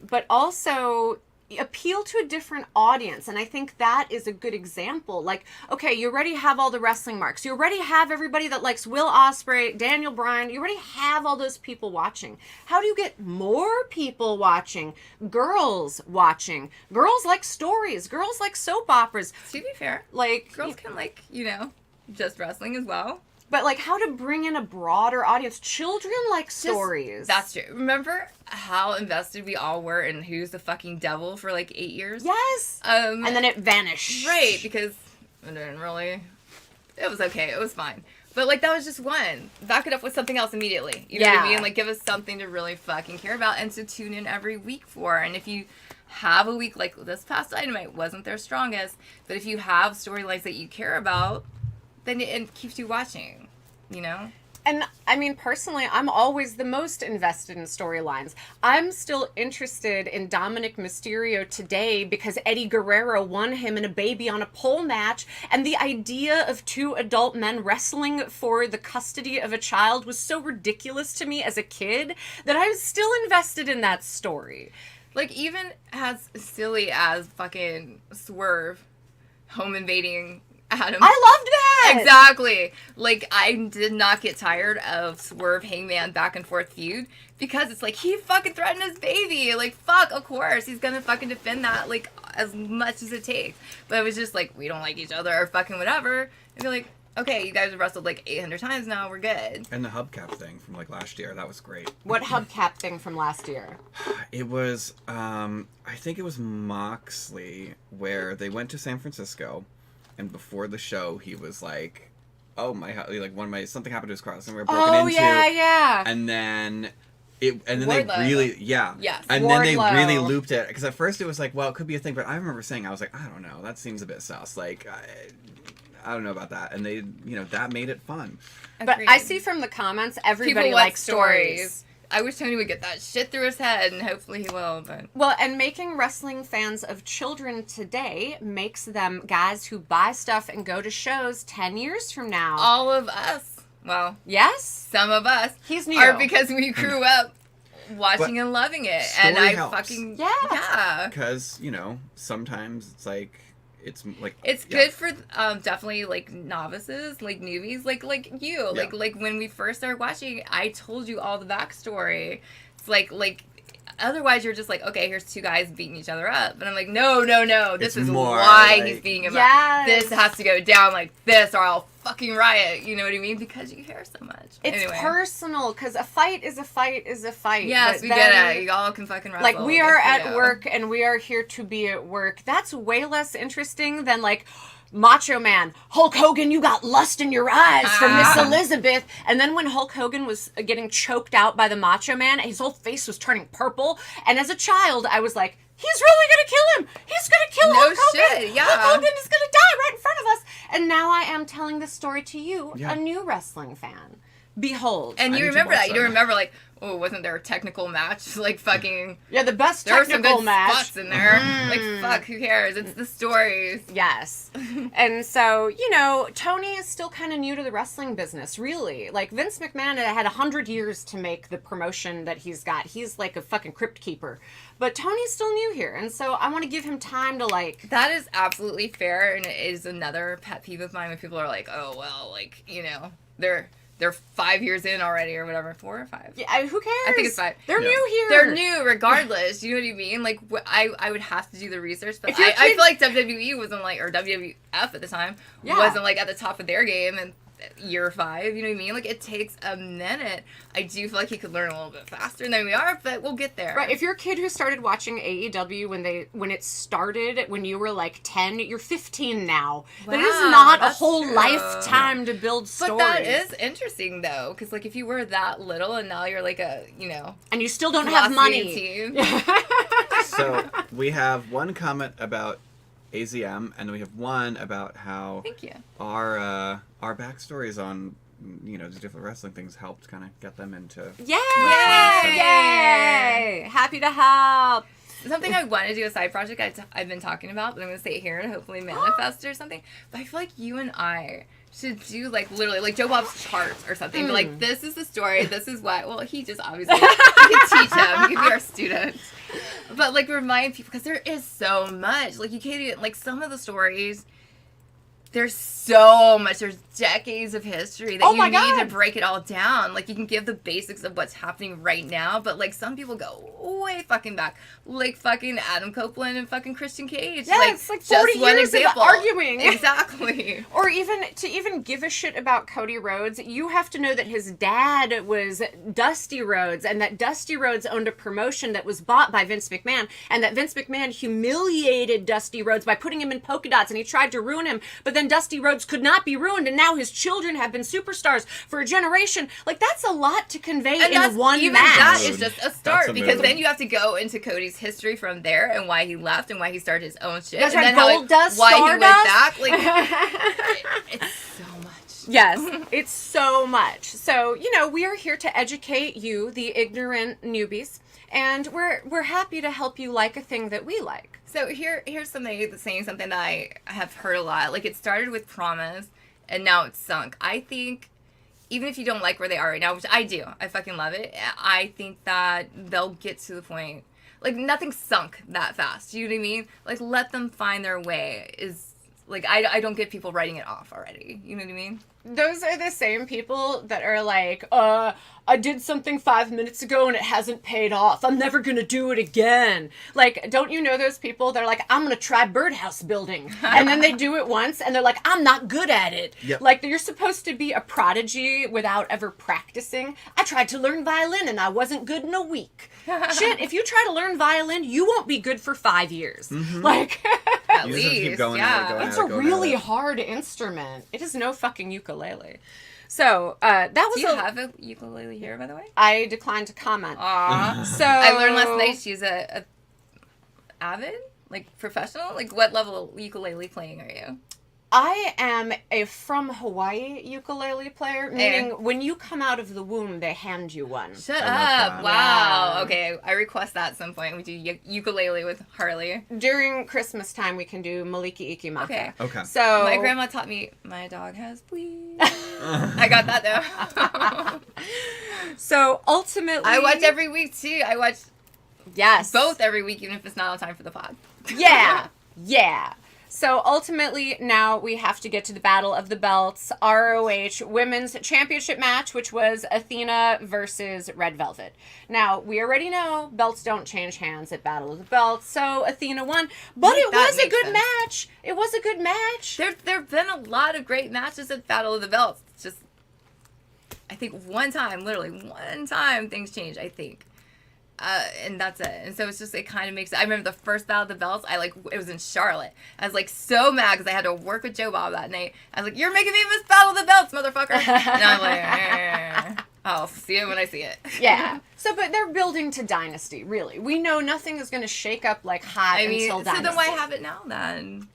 but also appeal to a different audience. And I think that is a good example. Like, okay, you already have all the wrestling marks. You already have everybody that likes Will Ospreay, Daniel Bryan. You already have all those people watching. How do you get more people watching? Girls watching. Girls like stories. Girls like soap operas. To be fair, Like, girls can like, just wrestling as well. but like, how to bring in a broader audience. Children like stories. That's true. Remember how invested we all were in Who's the Fucking Devil for like 8 years? Yes. And And then it vanished. right, because it didn't really. It was okay. It was fine. But like that was just one. Back it up with something else immediately. You know what I Yeah. mean? Like give us something to really fucking care about and to tune in every week for. And if you have a week like this past Dynamite wasn't their strongest, but if you have storylines that you care about, then it keeps you watching, And I mean, personally, I'm always the most invested in storylines. I'm still interested in Dominic Mysterio today because Eddie Guerrero won him in a baby on a pole match. And the idea of two adult men wrestling for the custody of a child was so ridiculous to me as a kid that I was still invested in that story. Like even as silly as fucking Swerve home invading Adam. I loved that! Exactly. Like, I did not get tired of Swerve Hangman back and forth feud because it's like, he fucking threatened his baby. Like, fuck, of course. He's gonna fucking defend that, like, as much as it takes. But it was just like, we don't like each other or fucking whatever. And be like, okay, you guys have wrestled like 800 times now, we're good. And the hubcap thing from like last year, that was great. What hubcap thing from last year? It was, I think it was Moxley, where they went to San Francisco, and before the show, he was like, "Oh my, something happened to his car, something we were broken into." Yeah. And then they Wardlow. really, Yes. and then they Wardlow. really looped it because at first it was like, well, it could be a thing, but I remember saying, I was like, I don't know, that seems a bit sus. Like, I don't know about that, and they, that made it fun. But Agreed. I see from the comments, everybody People want likes stories. I wish Tony would get that shit through his head, and hopefully he will, but... Well, and making wrestling fans of children today makes them guys who buy stuff and go to shows 10 years from now. All of us, well, Yes? some of us, He's new. are because we grew up watching and loving it. And story I helps. fucking... Yeah. Yeah. Because, sometimes it's like, it's like... It's yeah. good for definitely like novices, like newbies, like you, Yeah. like when we first started watching. I told you all the backstory. It's like otherwise you're just like, okay, here's two guys beating each other up, and I'm like, no, this It's is more why like- he's beating him Yes. up. This has to go down like this, or I'll fucking riot. You know what I mean? Because you care so much. It's anyway. personal, because a fight is a fight is a fight. Yes, but we then, get it. Y'all can fucking wrestle. Like, we are at work, and we are here to be at work. That's way less interesting than, like, Macho Man, Hulk Hogan, you got lust in your eyes from Miss Elizabeth. And then when Hulk Hogan was getting choked out by the Macho Man, his whole face was turning purple. And as a child, I was like, he's really going to kill him. He's going to kill Hulk Hogan. Shit, yeah. Hulk Hogan is going to die right in front of us. And now I am telling this story to you, Yeah. a new wrestling fan. Behold. And I you need to remember watch that. You that. don't remember, like, oh, wasn't there a technical match? Like, fucking... Yeah, the best There were some technical good match. spots in there. Like, fuck, who cares? It's the stories. Yes. And so, you know, Tony is still kind of new to the wrestling business, really. Like, Vince McMahon had 100 years to make the promotion that he's got. He's like a fucking crypt keeper. But Tony's still new here, and so I want to give him time to, like... That is absolutely fair, and it is another pet peeve of mine when people are like, oh, well, like, you know, they're 5 years in already or whatever. 4 or 5? Yeah, who cares? I think it's 5. They're Yeah. new here. They're new regardless. You know what I mean? Like, I would have to do the research, but If your I kid- feel like WWE wasn't like, or WWF at the time, Yeah. wasn't like at the top of their game in year 5. You know what I mean? Like, it takes a minute. I do feel like he could learn a little bit faster than we are, but we'll get there. Right, if you're a kid who started watching AEW when it started when you were like 10, you're 15 now. That is Wow, not a that's whole true. lifetime to build stories. But that is interesting, though, because, like, if you were that little and now you're, like, a, you know... And you still don't have glossy money. teen. So we have one comment about AZM, and we have one about how Thank you. our backstories on, you know, the different wrestling things helped kind of get them into. Yay! Yay! Yay! Happy to help. Something I want to do, a side project I've been talking about, but I'm going to say it here and hopefully manifest or something. But I feel like you and I should do, like, literally, like, Joe Bob's charts or something. But, like, this is the story, this is what... Well, he just obviously... we can teach him. He can be our student. But, like, remind people, because there is so much. Like, you can't even... Like, some of the stories... There's so much. There's decades of history that you need to break it all down. Like, you can give the basics of what's happening right now, but, like, some people go way fucking back. Like, fucking Adam Copeland and fucking Christian Cage. Yeah, it's like 40 just one years example. of arguing. Exactly. Or even to give a shit about Cody Rhodes, you have to know that his dad was Dusty Rhodes, and that Dusty Rhodes owned a promotion that was bought by Vince McMahon, and that Vince McMahon humiliated Dusty Rhodes by putting him in polka dots, and he tried to ruin him, but then Dusty Rhodes could not be ruined, and now his children have been superstars for a generation. Like, that's a lot to convey And in one even match. that is just a start, That's a because mood. then you have to go into Cody's history from there and why he left and why he started his own shit. That's and right, then how Goldust, why he went Stardust. back. Like, it's so much. Yes, it's so much. So, you know, we are here to educate you, the ignorant newbies, and we're happy to help you like a thing that we like. So here's saying something that I have heard a lot. Like, it started with Promise, and now it's sunk. I think, even if you don't like where they are right now, which I do, I fucking love it, I think that they'll get to the point, like, nothing sunk that fast. You know what I mean? Like, let them find their way is, like, I don't get people writing it off already. You know what I mean? Those are the same people that are like, I did something 5 minutes ago and it hasn't paid off. I'm never going to do it again. Like, don't you know those people that are like, I'm going to try birdhouse building. And then they do it once and they're like, I'm not good at it. Yep. Like, you're supposed to be a prodigy without ever practicing. I tried to learn violin and I wasn't good in a week. Shit, if you try to learn violin, you won't be good for 5 years. Like, At You just least, keep going at it, yeah. going at it's it, a going really at it. hard instrument. It is no fucking ukulele. So, that was Do you have a ukulele here, by the way? I declined to comment. Aw. So I learned last night she's a avid, like, professional. Like, what level of ukulele playing are you? I am a from Hawaii ukulele player, meaning when you come out of the womb, they hand you one. Shut I love up. that. Wow. Yeah. Okay, I request that at some point. We do ukulele with Harley. During Christmas time, we can do Maliki Ikimaka. Okay. Okay. So My grandma taught me, my dog has fleas. I got that, though. So ultimately, I watch every week, too. I watch yes, both every week, even if it's not on time for the pod. Yeah, yeah. So ultimately, now we have to get to the Battle of the Belts, ROH Women's Championship match, which was Athena versus Red Velvet. Now, we already know belts don't change hands at Battle of the Belts, so Athena won. But it That was a makes good sense. match. It was a good match. There have been a lot of great matches at Battle of the Belts. It's just, I think literally one time, things change, I think. And that's it. And so it's just, it kind of makes it. I remember the first Battle of the Belts, it was in Charlotte. I was like so mad because I had to work with Joe Bob that night. I was like, you're making me miss Battle of the Belts, motherfucker. And I'm like, I'll see it when I see it. Yeah. So, but they're building to Dynasty, really. We know nothing is going to shake up like hot until Dynasty. So then why have it now then?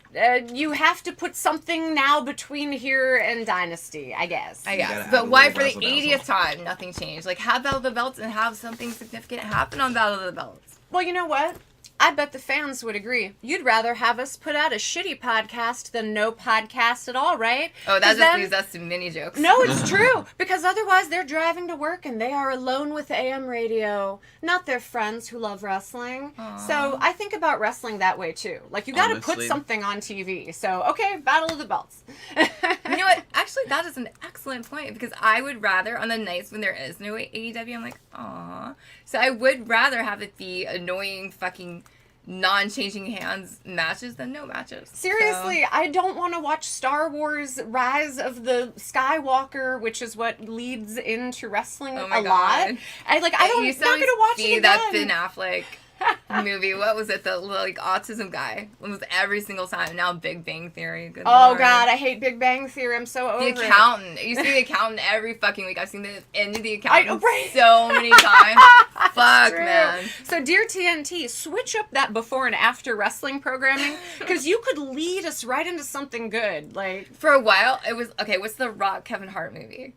You have to put something now between here and Dynasty, I guess. I gotta guess. add But a why little for the razzle 80th time nothing changed? Like, have Battle of the Belts and have something significant happen on Battle of the Belts. Well, you know what? I bet the fans would agree. You'd rather have us put out a shitty podcast than no podcast at all, right? Oh, that 'Cause just then- leaves us to mini jokes. No, it's true. Because otherwise they're driving to work and they are alone with AM radio, not their friends who love wrestling. Aw. So I think about wrestling that way too. Like, you got to put Honestly. something on TV. So, okay, Battle of the Belts. You know what? Actually, that is an excellent point because I would rather, on the nights when there is no AEW, I'm like, aw. So I would rather have it be annoying fucking non-changing hands matches than no matches. Seriously, So- I don't want to watch Star Wars Rise of the Skywalker, which is what leads into wrestling Oh my a lot. God. I don't. I'm used not to going to watch see it that again. Ben Affleck movie. What was it? The autism guy. It was every single time. Now Big Bang Theory. Good Oh Lord. God, I hate Big Bang Theory. I'm so over The it. Accountant. I used to be The Accountant every fucking week. I've seen the end of The Accountant know, right? so many times. Fuck, True. man. So, dear TNT, switch up that before and after wrestling programming because you could lead us right into something good. Like, For a while, it was, okay, what's the Rock Kevin Hart movie?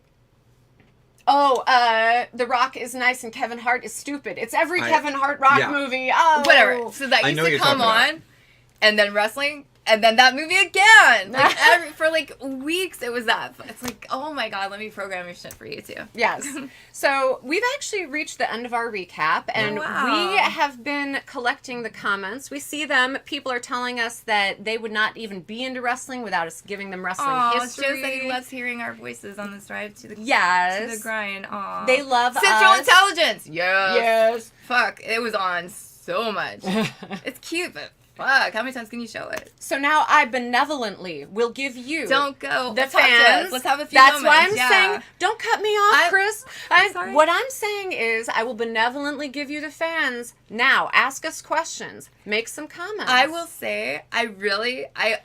The Rock is nice and Kevin Hart is stupid. It's every I- Kevin Hart Rock yeah. movie. Oh, Whatever. So that I used know what to you're come talking about. on, and then wrestling, and then that movie again. Like, for like weeks, it was that. It's like, oh my God, let me program your shit for you too. Yes. So we've actually reached the end of our recap, and Wow. we have been collecting the comments. We see them. People are telling us that they would not even be into wrestling without us giving them wrestling Aw, history. Joe said he loves hearing our voices on this drive to the Yes. grind. Aw. They love Central us. Intelligence. Yes. Yes. Fuck, it was on so much. It's cute, but fuck, how many times can you show it? So now I benevolently will give you Don't go. the Talk to us. fans. Let's have a few That's moments. why I'm Yeah. saying, don't cut me off, Chris. sorry. What I'm saying is, I will benevolently give you the fans. Now, ask us questions. Make some comments. I will say, I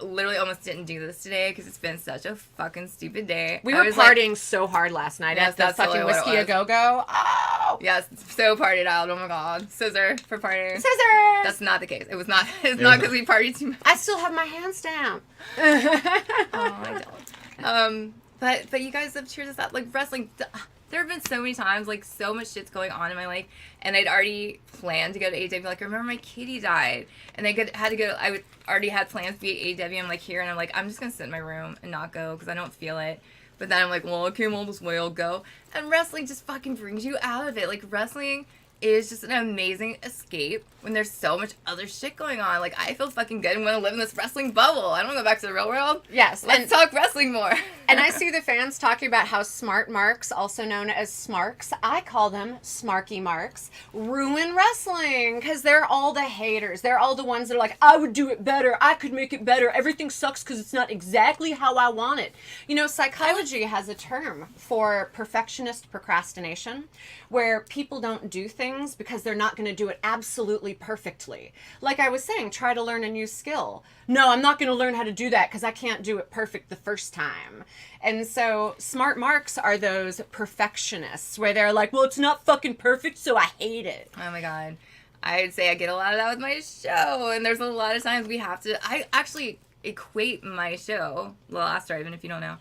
literally almost didn't do this today because it's been such a fucking stupid day. We I were was like, partying so hard last night Yes, at the that's fucking totally what it Whiskey A was. Go-Go. Oh! yes, so partied out. Oh my God. Scissor for partying. Scissors! That's not the case. It was not. It's not because we partied too much. I still have my hand stamp. Oh, I don't. But you guys have cheered us up. Like, wrestling, there have been so many times, like, so much shit's going on in my life, and I'd already planned to go to AEW. Like, I remember my kitty died, and had to go, already had plans to be at AEW. I'm, like, here, and I'm like, I'm just gonna sit in my room and not go, because I don't feel it. But then I'm like, well, I came all this way, I'll go. And wrestling just fucking brings you out of it. Like, wrestling is just an amazing escape when there's so much other shit going on. Like, I feel fucking good and want to live in this wrestling bubble. I don't want to go back to the real world. Yes. Let's talk wrestling more. And I see the fans talking about how smart marks, also known as smarks, I call them smarky marks, ruin wrestling because they're all the haters. They're all the ones that are like, I would do it better. I could make it better. Everything sucks because it's not exactly how I want it. You know, psychology has a term for perfectionist procrastination where people don't do things because they're not going to do it absolutely perfectly. Like I was saying, try to learn a new skill. No, I'm not going to learn how to do that because I can't do it perfect the first time. And so smart marks are those perfectionists where they're like, well, it's not fucking perfect, so I hate it. Oh my God. I'd say I get a lot of that with my show. And there's a lot of times I actually equate my show, The Last Drive, even if you don't know,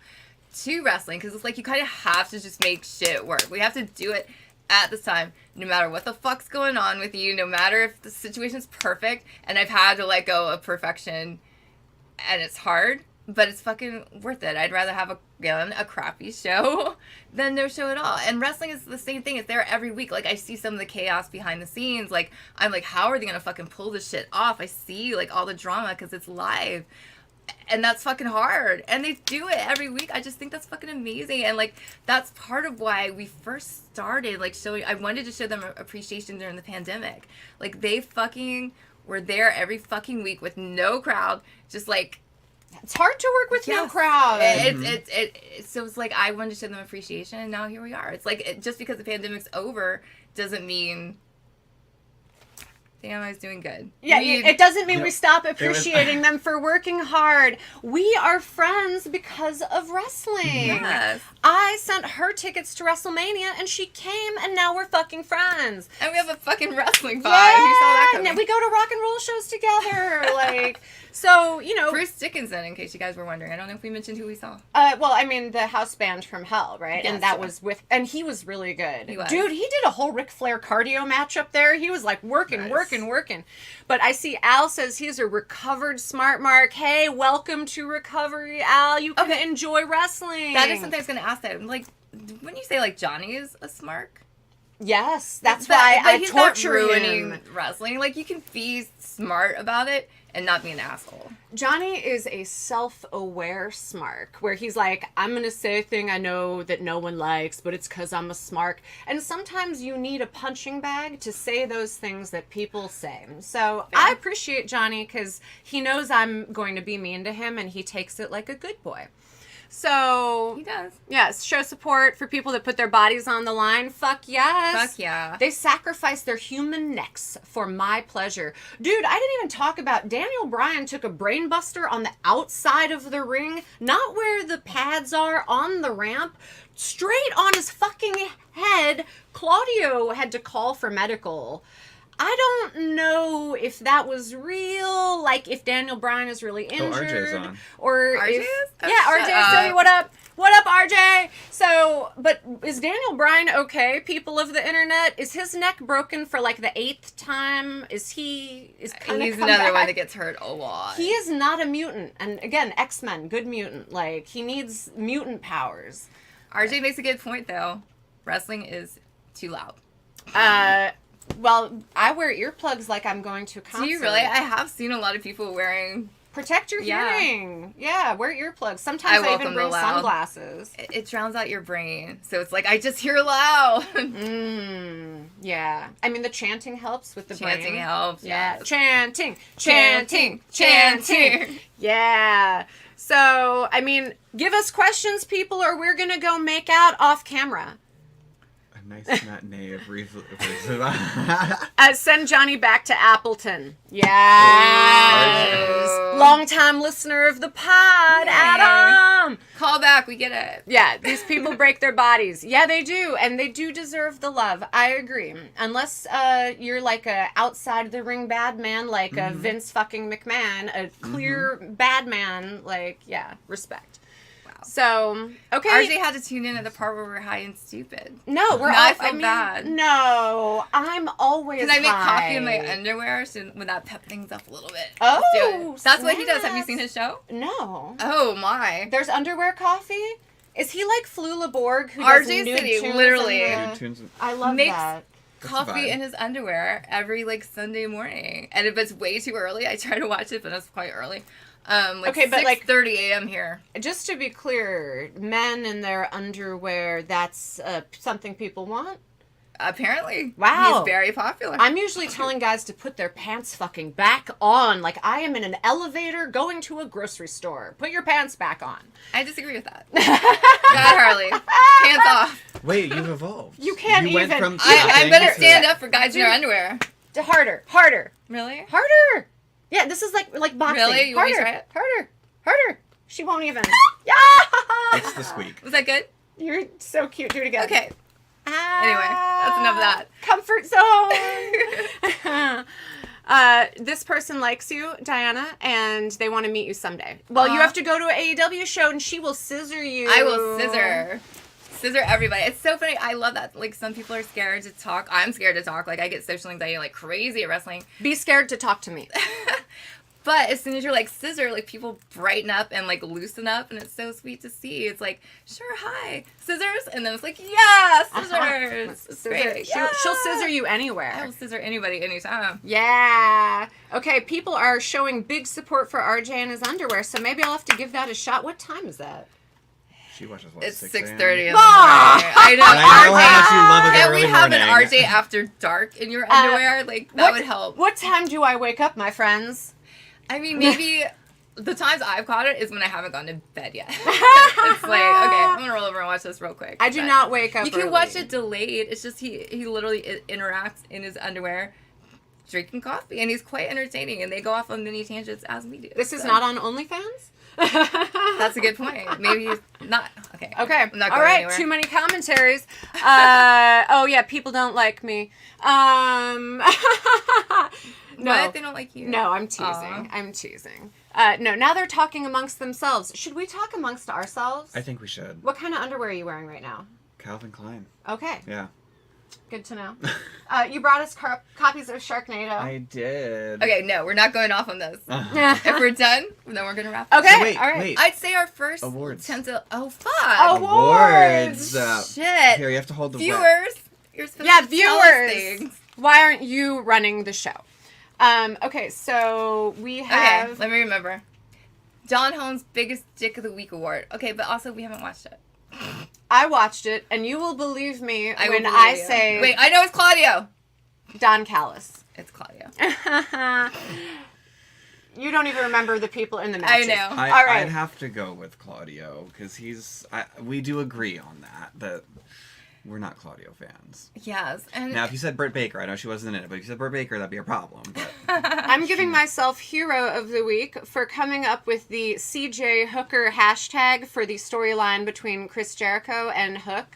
to wrestling. Because it's like you kind of have to just make shit work. We have to do it at this time, no matter what the fuck's going on with you, no matter if the situation's perfect. And I've had to let go of perfection. And it's hard, but it's fucking worth it. I'd rather have a crappy show than no show at all. And wrestling is the same thing. It's there every week. Like, I see some of the chaos behind the scenes. Like, I'm like, how are they gonna fucking pull this shit off? I see, like, all the drama because it's live. And that's fucking hard. And they do it every week. I just think that's fucking amazing. And, like, that's part of why we first started, like, showing... I wanted to show them appreciation during the pandemic. Like, they fucking were there every fucking week with no crowd. Just, like... It's hard to work with no Yes. crowd. So it's like, I wanted to show them appreciation, and now here we are. It's like, just because the pandemic's over doesn't mean... Damn, I was doing good. Yeah, it doesn't mean Yep. we stop appreciating them for working hard. We are friends because of wrestling. Yes. I sent her tickets to WrestleMania and she came and now we're fucking friends. And we have a fucking wrestling vibe. Yeah, You saw that coming. we go to rock and roll shows together. Like, so, you know. Bruce Dickinson, in case you guys were wondering. I don't know if we mentioned who we saw. Well, I mean, the house band from Hell, right? Yes, and that yeah. was and he was really good. He was. Dude, he did a whole Ric Flair cardio match up there. He was like working. But I see Al says he's a recovered smart mark. Hey, welcome to recovery, Al. You can enjoy wrestling. That is something I was going to ask that. Like, wouldn't you say, like, Johnny is a smart? Yes, that's why I he's torture not ruining him. wrestling. Like, you can be smart about it and not be an asshole. Johnny is a self-aware smark, where he's like, I'm going to say a thing I know that no one likes, but it's because I'm a smark. And sometimes you need a punching bag to say those things that people say. So I appreciate Johnny because he knows I'm going to be mean to him, and he takes it like a good boy. So, He does. yes, show support for people that put their bodies on the line. Fuck yes. Fuck yeah. They sacrifice their human necks for my pleasure. Dude, I didn't even talk about Daniel Bryan took a brain buster on the outside of the ring, not where the pads are on the ramp, straight on his fucking head. Claudio had to call for medical. I don't know if that was real, like if Daniel Bryan is really injured. RJ's on. Or RJ if, is? Oh, yeah, shut RJ, up. say what up? What up, RJ? So, but is Daniel Bryan okay, people of the internet? Is his neck broken for like the 8th time? Is kind He's of another one that gets hurt a lot. He is not a mutant. And again, X-Men, good mutant. Like, he needs mutant powers. RJ makes a good point, though. Wrestling is too loud. Well, I wear earplugs like I'm going to a concert. Do you really? I have seen a lot of people wearing... Protect your Yeah. hearing. Yeah, wear earplugs. Sometimes I even welcome the bring loud. sunglasses. It drowns out your brain. So it's like, I just hear loud. Yeah. I mean, the chanting helps with the Chanting brain. helps. Yeah. Yes. Chanting. Chanting. Yeah. So, I mean, give us questions, people, or we're going to go make out off camera. A nice matinee of reason. Send Johnny back to Appleton. Yes. Oh. Long-time listener of the pod, Adam. Call back. We get it. Yeah, these people break their bodies. Yeah, they do. And they do deserve the love. I agree. Unless you're like a outside the ring bad man, like a Vince fucking McMahon, a clear bad man, like, yeah, respect. So, okay. RJ had to tune in at the part where we're high and stupid. No, we're Now all, I feel bad. No, I'm always Because I make high. coffee in my underwear, so when that pep things up a little bit. Oh, let's do it. That's what he does. Have you snaps. seen his show? No. Oh my. There's underwear coffee? Is he like Flula Borg who does RJ nude City, tunes literally. and the- Dude, tunes- I love Makes that. That's a Coffee vibe. in his underwear every like Sunday morning. And if it's way too early, I try to watch it, but it's quite early. Like Okay, but, like- 6:30 a.m. here. Just to be clear, men in their underwear, that's something people want? Apparently. Wow. He's very popular. I'm usually telling guys to put their pants fucking back on. Like, I am in an elevator going to a grocery store. Put your pants back on. I disagree with that. God, Harley. Hands off. Wait, you've evolved. You can't went even- from I nothing better to- stand up for guys in their underwear. Harder. Really? Harder. Yeah, this is like boxing. Really? You want me to harder. try it? Harder. She won't even. Yeah. It's the squeak. Was that good? You're so cute. Do it again. Okay. Anyway, that's enough of that. Comfort zone. This person likes you, Diana, and they want to meet you someday. Well, you Aw. have to go to an AEW show, and she will scissor you. I will scissor everybody. It's so funny. I love that. Like, some people are scared to talk. I'm scared to talk. Like, I get social anxiety like crazy at wrestling. Be scared to talk to me. But as soon as you're like scissor, like people brighten up and like loosen up, and it's so sweet to see. It's like, sure, hi, scissors, and then it's like, yeah, scissors. It's great. She'll scissor you anywhere. I will scissor anybody anytime. Yeah. Okay, people are showing big support for RJ and his underwear, so maybe I'll have to give that a shot. What time is that? She watches what? It's 6 6:30 in a.m.? the morning. Ah! I know. And I know how much you love a good Can we early have morning. an RJ after dark in your underwear? Like that would help. What time do I wake up, my friends? I mean, maybe the times I've caught it is when I haven't gone to bed yet. It's like, okay, I'm gonna roll over and watch this real quick. I do not wake up You can early. watch it delayed. It's just he literally interacts in his underwear, drinking coffee, and he's quite entertaining. And they go off on mini tangents as we do. This is so. not on OnlyFans? That's a good point. Maybe he's not. Okay. Okay. I'm not All going right. anywhere. Too many commentaries. Oh yeah, people don't like me. No. What? They don't like you? No, I'm teasing. Aw. I'm teasing. No, now they're talking amongst themselves. Should we talk amongst ourselves? I think we should. What kind of underwear are you wearing right now? Calvin Klein. Okay, Yeah. good to know. You brought us copies of Sharknado. I did. Okay, no, we're not going off on this. Yeah. If we're done, then we're gonna wrap up. Okay, Wait, all right. wait. I'd say our first Awards. Oh, fuck. Awards. Shit. Here, you have to hold the Viewers. You're supposed Yeah, to tell us viewers. things. Why aren't you running the show? Okay, so we have... Okay, let me remember. John Holmes' Biggest Dick of the Week award. Okay, but also we haven't watched it. I watched it, and you will believe me I will when believe I you. say Wait, I know it's Claudio. Don Callis. It's Claudio. You don't even remember the people in the matches. I know. All right. I'd have to go with Claudio because we do agree on that we're not Claudio fans. Yes. And Now, if you said Britt Baker, I know she wasn't in it, but if you said Britt Baker, that'd be a problem. But I'm giving myself Hero of the Week for coming up with the CJ Hooker hashtag for the storyline between Chris Jericho and Hook.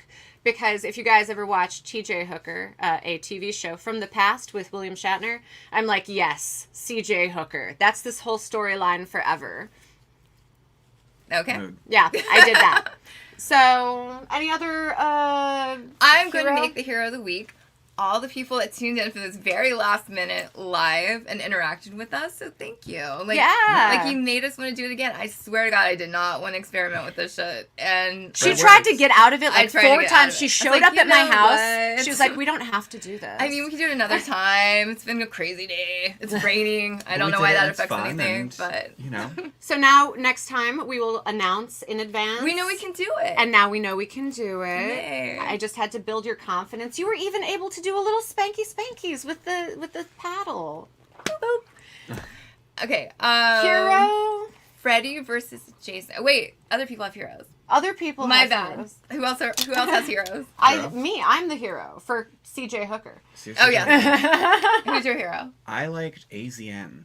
Because if you guys ever watched TJ Hooker, a TV show from the past with William Shatner, I'm like, yes, CJ Hooker. That's this whole storyline forever. okay. mood. Yeah, I did that. So, any other I'm going to hero? make the hero of the week all the people that tuned in for this very last minute live and interacted with us. So thank you. Like, Yeah. Like you made us want to do it again. I swear to God, I did not want to experiment with this shit. And She It tried works. to get out of it I like tried to 4 get out times. of She it. I showed was like, up you at my know house. what? She was like, we don't have to do this. I mean, we can do it another time. It's been a crazy day. It's raining. I don't We know did why it, that it's affects fun, anything, and, but you know, So now, next time, we will announce in advance. we know we can do it. And now we know we can do it. Yay. I just had to build your confidence. You were even able to do a little spankies with the paddle. Boop. Okay. Hero. Freddy versus Jason. Wait, other people have heroes. Other people My have bad. heroes. Who else has heroes? Hero? I'm the hero for CJ Hooker. seriously, Oh, yeah. Who's your hero? I liked AZN.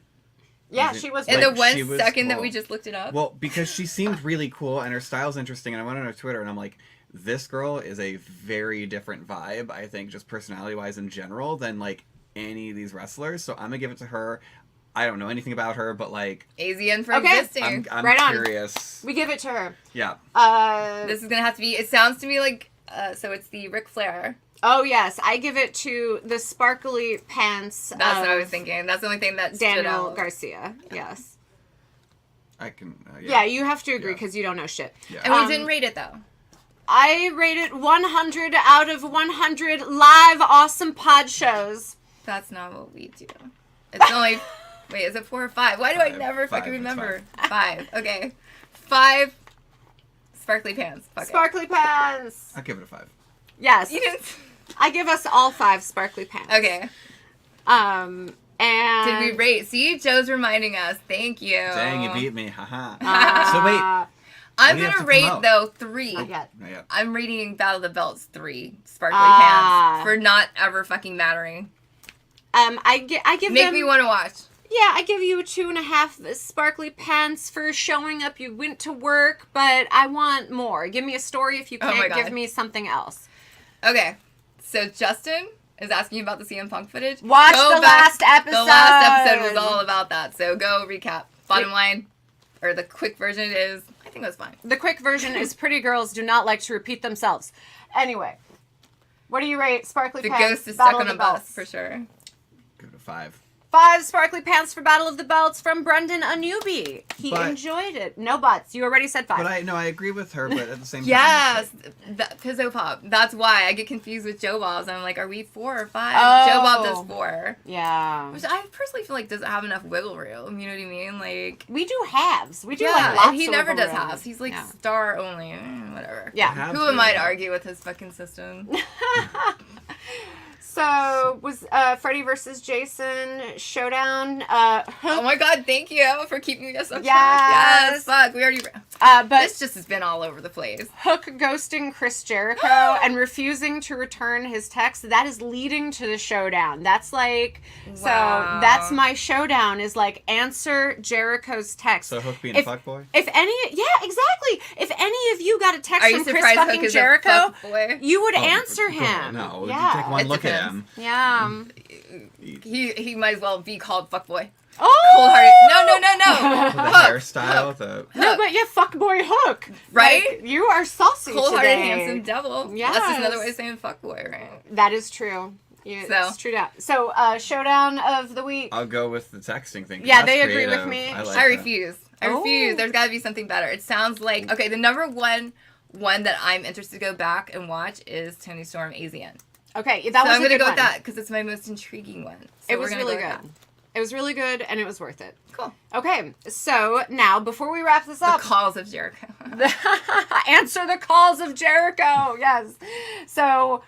Yeah, Was it- she was. In Like, the she 1 was second that cool. we just looked it up. Well, because she seemed really cool and her style's interesting, and I went on her Twitter and I'm like, this girl is a very different vibe, I think, just personality-wise in general, than like any of these wrestlers. So I'm gonna give it to her. I don't know anything about her, but like, AZN for Okay. existing. I'm Right on. curious. We give it to her. Yeah. This is gonna have to be. It sounds to me like. So it's the Ric Flair. Oh yes, I give it to the sparkly pants. That's what I of was thinking. That's the only thing that stood Daniel out. Garcia. Yes. I can. Yeah, you have to agree Yeah. because you don't know shit. Yeah. And we didn't rate it though. I rate it 100 out of 100 live awesome pod shows. That's not what we do. It's only. Wait, is it 4 or 5? Why do I 5. never 5, fucking it's remember? 5. Okay. 5 sparkly pants. Fuck Sparkly pants. I'll give it a 5. Yes. it. You didn't. I give us all 5 sparkly pants. Okay. And Did we rate? See, Joe's reminding us. Thank you. Dang, you beat me. Haha. Uh, So wait. I'm When do you gonna have to rate promote? though 3. Not yet. Not yet. I'm rating Battle of the Belts 3 sparkly Ah. pants for not ever fucking mattering. I give Make them. me want to watch. Yeah, I give you a 2.5 sparkly pants for showing up. You went to work, but I want more. Give me a story if you Oh my can't. God. Give me something else. Okay, so Justin is asking about the CM Punk footage. Watch Go the back. last episode. The last episode was all about that. So go recap. Bottom line, or the quick version is, I think it was fine. The quick version is pretty girls do not like to repeat themselves. Anyway, what do you rate Sparkly The Pants? ghost is Battle stuck on of a the Belts? bus for sure. Give it a 5. 5 sparkly pants for Battle of the Belts from Brendan, a newbie. He But- enjoyed it. No buts. You already said 5. But I agree with her, but at the same time. Yes, Pizzo Pop. That's why I get confused with Joe Bob's. I'm like, are we 4 or 5? Oh. Joe Bob does 4. Yeah. Which I personally feel like doesn't have enough wiggle room. You know what I mean? Like, We do halves. We do yeah, like lots and he of never wiggle does room. halves. He's like Yeah. star only. Whatever. Yeah. Halves Who am I really to are. argue with his fucking system? So was Freddy versus Jason showdown. Oh my god, thank you for keeping us on track. Yes. Yes, fuck, we already... but This just has been all over the place. Hook ghosting Chris Jericho and refusing to return his text. That is leading to the showdown. That's like, Wow. so that's my showdown is like answer Jericho's text. So Hook being If- a fuckboy? If any, yeah, exactly. If any of you got a text Are you from Chris surprised Hook fucking is Jericho, a fuckboy? you would Oh, answer God, him. No, yeah. you take one It look at depends. him. Yeah. He might as well be called fuckboy. Oh! Cold-hearted. No. With the Hook. hairstyle, the No, but yeah, fuckboy Hook. Right? Like, you are saucy Cold-hearted, today. handsome devil. That's Yes. just another way of saying fuckboy, right? That is true. Yeah, So. It's true. So, showdown of the week. I'll go with the texting thing. 'cause Yeah, that's they agree with creative. me. I like I that. refuse. Oh. There's got to be something better. It sounds like... Okay, the number one that I'm interested to go back and watch is Tony Storm AZN. Okay, that So was I'm a going to good go one. with that because it's my most intriguing one. So It we're was gonna really go good. with It was really good, and it was worth it. that. Cool. Okay, so now before we wrap this The up, Calls of Jericho. answer the calls of Jericho. Yes. So,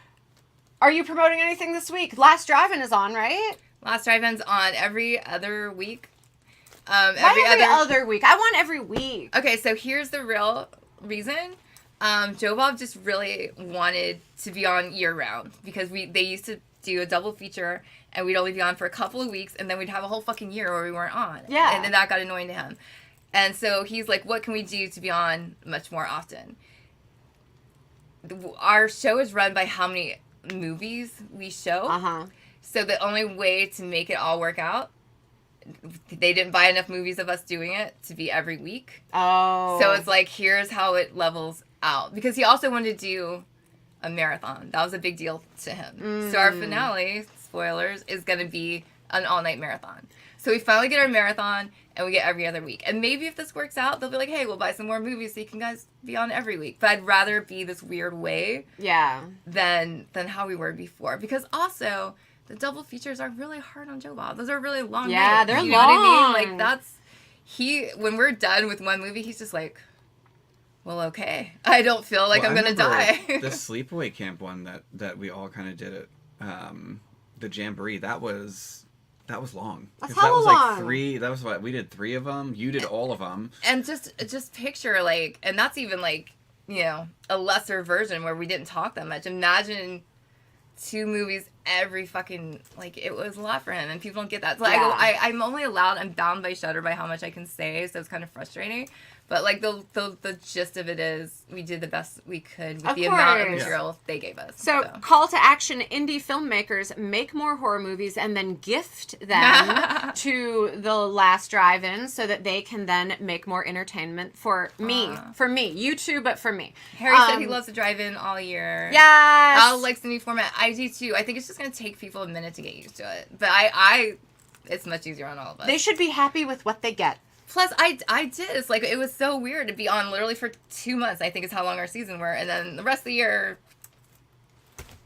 are you promoting anything this week? Last Drive-In is on, right? Last Drive-In's on every other week. Why every other week? I want every week. Okay, so here's the real reason. Joe Bob just really wanted to be on year round because they used to do a double feature and we'd only be on for a couple of weeks and then we'd have a whole fucking year where we weren't on. Yeah. And then that got annoying to him. And so he's like, what can we do to be on much more often? Our show is run by how many movies we show. Uh-huh. So the only way to make it all work out, they didn't buy enough movies of us doing it to be every week. Oh. So it's like, here's how it levels out. Because he also wanted to do a marathon. That was a big deal to him. So our finale, spoilers, is going to be an all-night marathon. So we finally get our marathon, and we get every other week. And maybe if this works out, they'll be like, hey, we'll buy some more movies so you can guys be on every week. But I'd rather it be this weird way Yeah. than how we were before. Because also, the double features are really hard on Joe Bob. Those are really long Yeah, nights. they're You know what I long. mean? Like, when we're done with one movie, he's just like, well, okay. I don't feel like Well, I'm I going to remember die. The sleepaway camp one that we all kind of did at the Jamboree, that was long. That's 'Cause that was hella like long. 3. That was what we did 3 of them. You did all of them. And just picture, like, and that's even, like, you know, a lesser version where we didn't talk that much. Imagine 2 movies every fucking, like, it was a lot for him, and people don't get that. So Yeah. I'm only allowed, I'm bound by Shudder by how much I can say, so it's kind of frustrating. But, like, the gist of it is we did the best we could with Of the amount of course. material they gave us. So, call to action, indie filmmakers, make more horror movies and then gift them to the Last Drive-In so that they can then make more entertainment for me. For me. You too, but for me. Harry said he loves to drive in all year. Yes! Al likes the new format. I do too. I think it's just going to take people a minute to get used to it. But it's much easier on all of us. They should be happy with what they get. Plus, I did. It's like, it was so weird to be on literally for 2 months, I think is how long our season were. And then the rest of the year,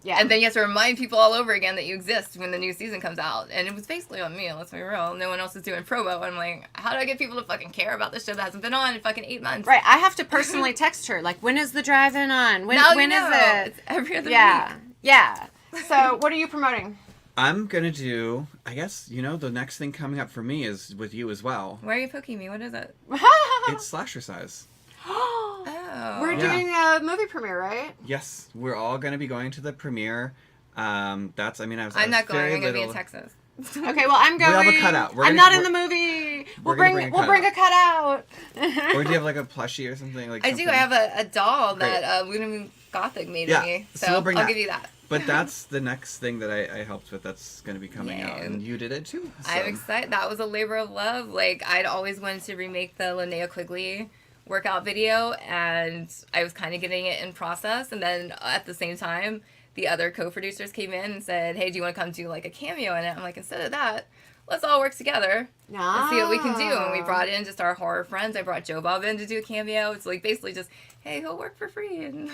Yeah. and then you have to remind people all over again that you exist when the new season comes out. And it was basically on me, let's be real. No one else is doing promo. I'm like, how do I get people to fucking care about this show that hasn't been on in fucking 8 months? Right, I have to personally text her, like, when is the drive-in on? When Now when you is know. it? It's every other Yeah. week. Yeah. So, what are you promoting? I'm gonna do. I guess the next thing coming up for me is with you as well. Why are you poking me? What is it? It's Slasher Size. Oh. We're Yeah. doing a movie premiere, right? Yes, we're all gonna be going to the premiere. I'm not going. very I'm going to be in little- Texas. Okay, well, I'm We'll going. have a cutout. We're I'm gonna- not in the we're- movie. we're We'll gonna bring. bring a We'll bring a cutout. Or do you have like a plushie or something like? I do. something? I have a doll Great. that Luna Moon Gothic made Yeah, of me. so So, we'll bring I'll that. give you that. But that's the next thing that I helped with. That's going to be coming out, Yeah. and you did it too. So. I'm excited. That was a labor of love. Like, I'd always wanted to remake the Linnea Quigley workout video, and I was kind of getting it in process. And then at the same time, the other co-producers came in and said, hey, do you want to come do like a cameo in it? I'm like, instead of that, let's all work together and see what we can do. And we Ah. brought in just our horror friends. I brought Joe Bob in to do a cameo. It's like basically just, hey, he'll work for free. And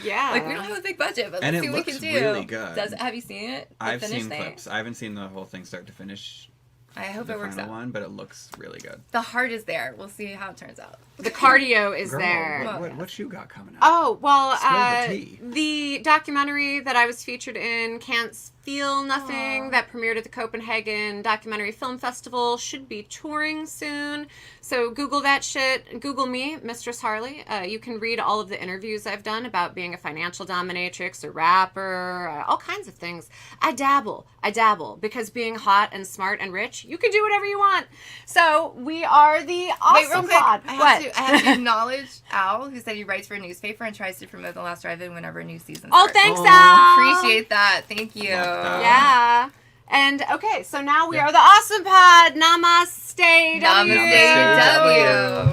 Yeah. like we don't have a big budget, but And let's it see what we can looks do. really good. Have you seen it? The I've finished seen thing? clips. I haven't seen the whole thing start to finish. I hope The it works final out. one, but it looks really good. The heart is there. We'll see how it turns out. The cardio is Girl, there. what you got coming up? Oh, well, Spill the tea. the documentary that I was featured in, Can't Feel Nothing, Aw. that premiered at the Copenhagen Documentary Film Festival, should be touring soon. So Google that shit. Google me, Mistress Harley. You can read all of the interviews I've done about being a financial dominatrix, a rapper, all kinds of things. I dabble, because being hot and smart and rich, you can do whatever you want. So we are the Awesome Wait, real quick. Pod. I What? have to acknowledge Al, who said he writes for a newspaper and tries to promote The Last Drive-In whenever a new season Oh, starts. thanks, Aw. Al. Appreciate that. Thank you. Love that. Yeah. And okay, so now we Yeah. are the Awesome Pod. Namaste, Namaste, W.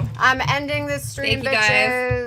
W. I'm ending this stream, Thank you, guys. bitches.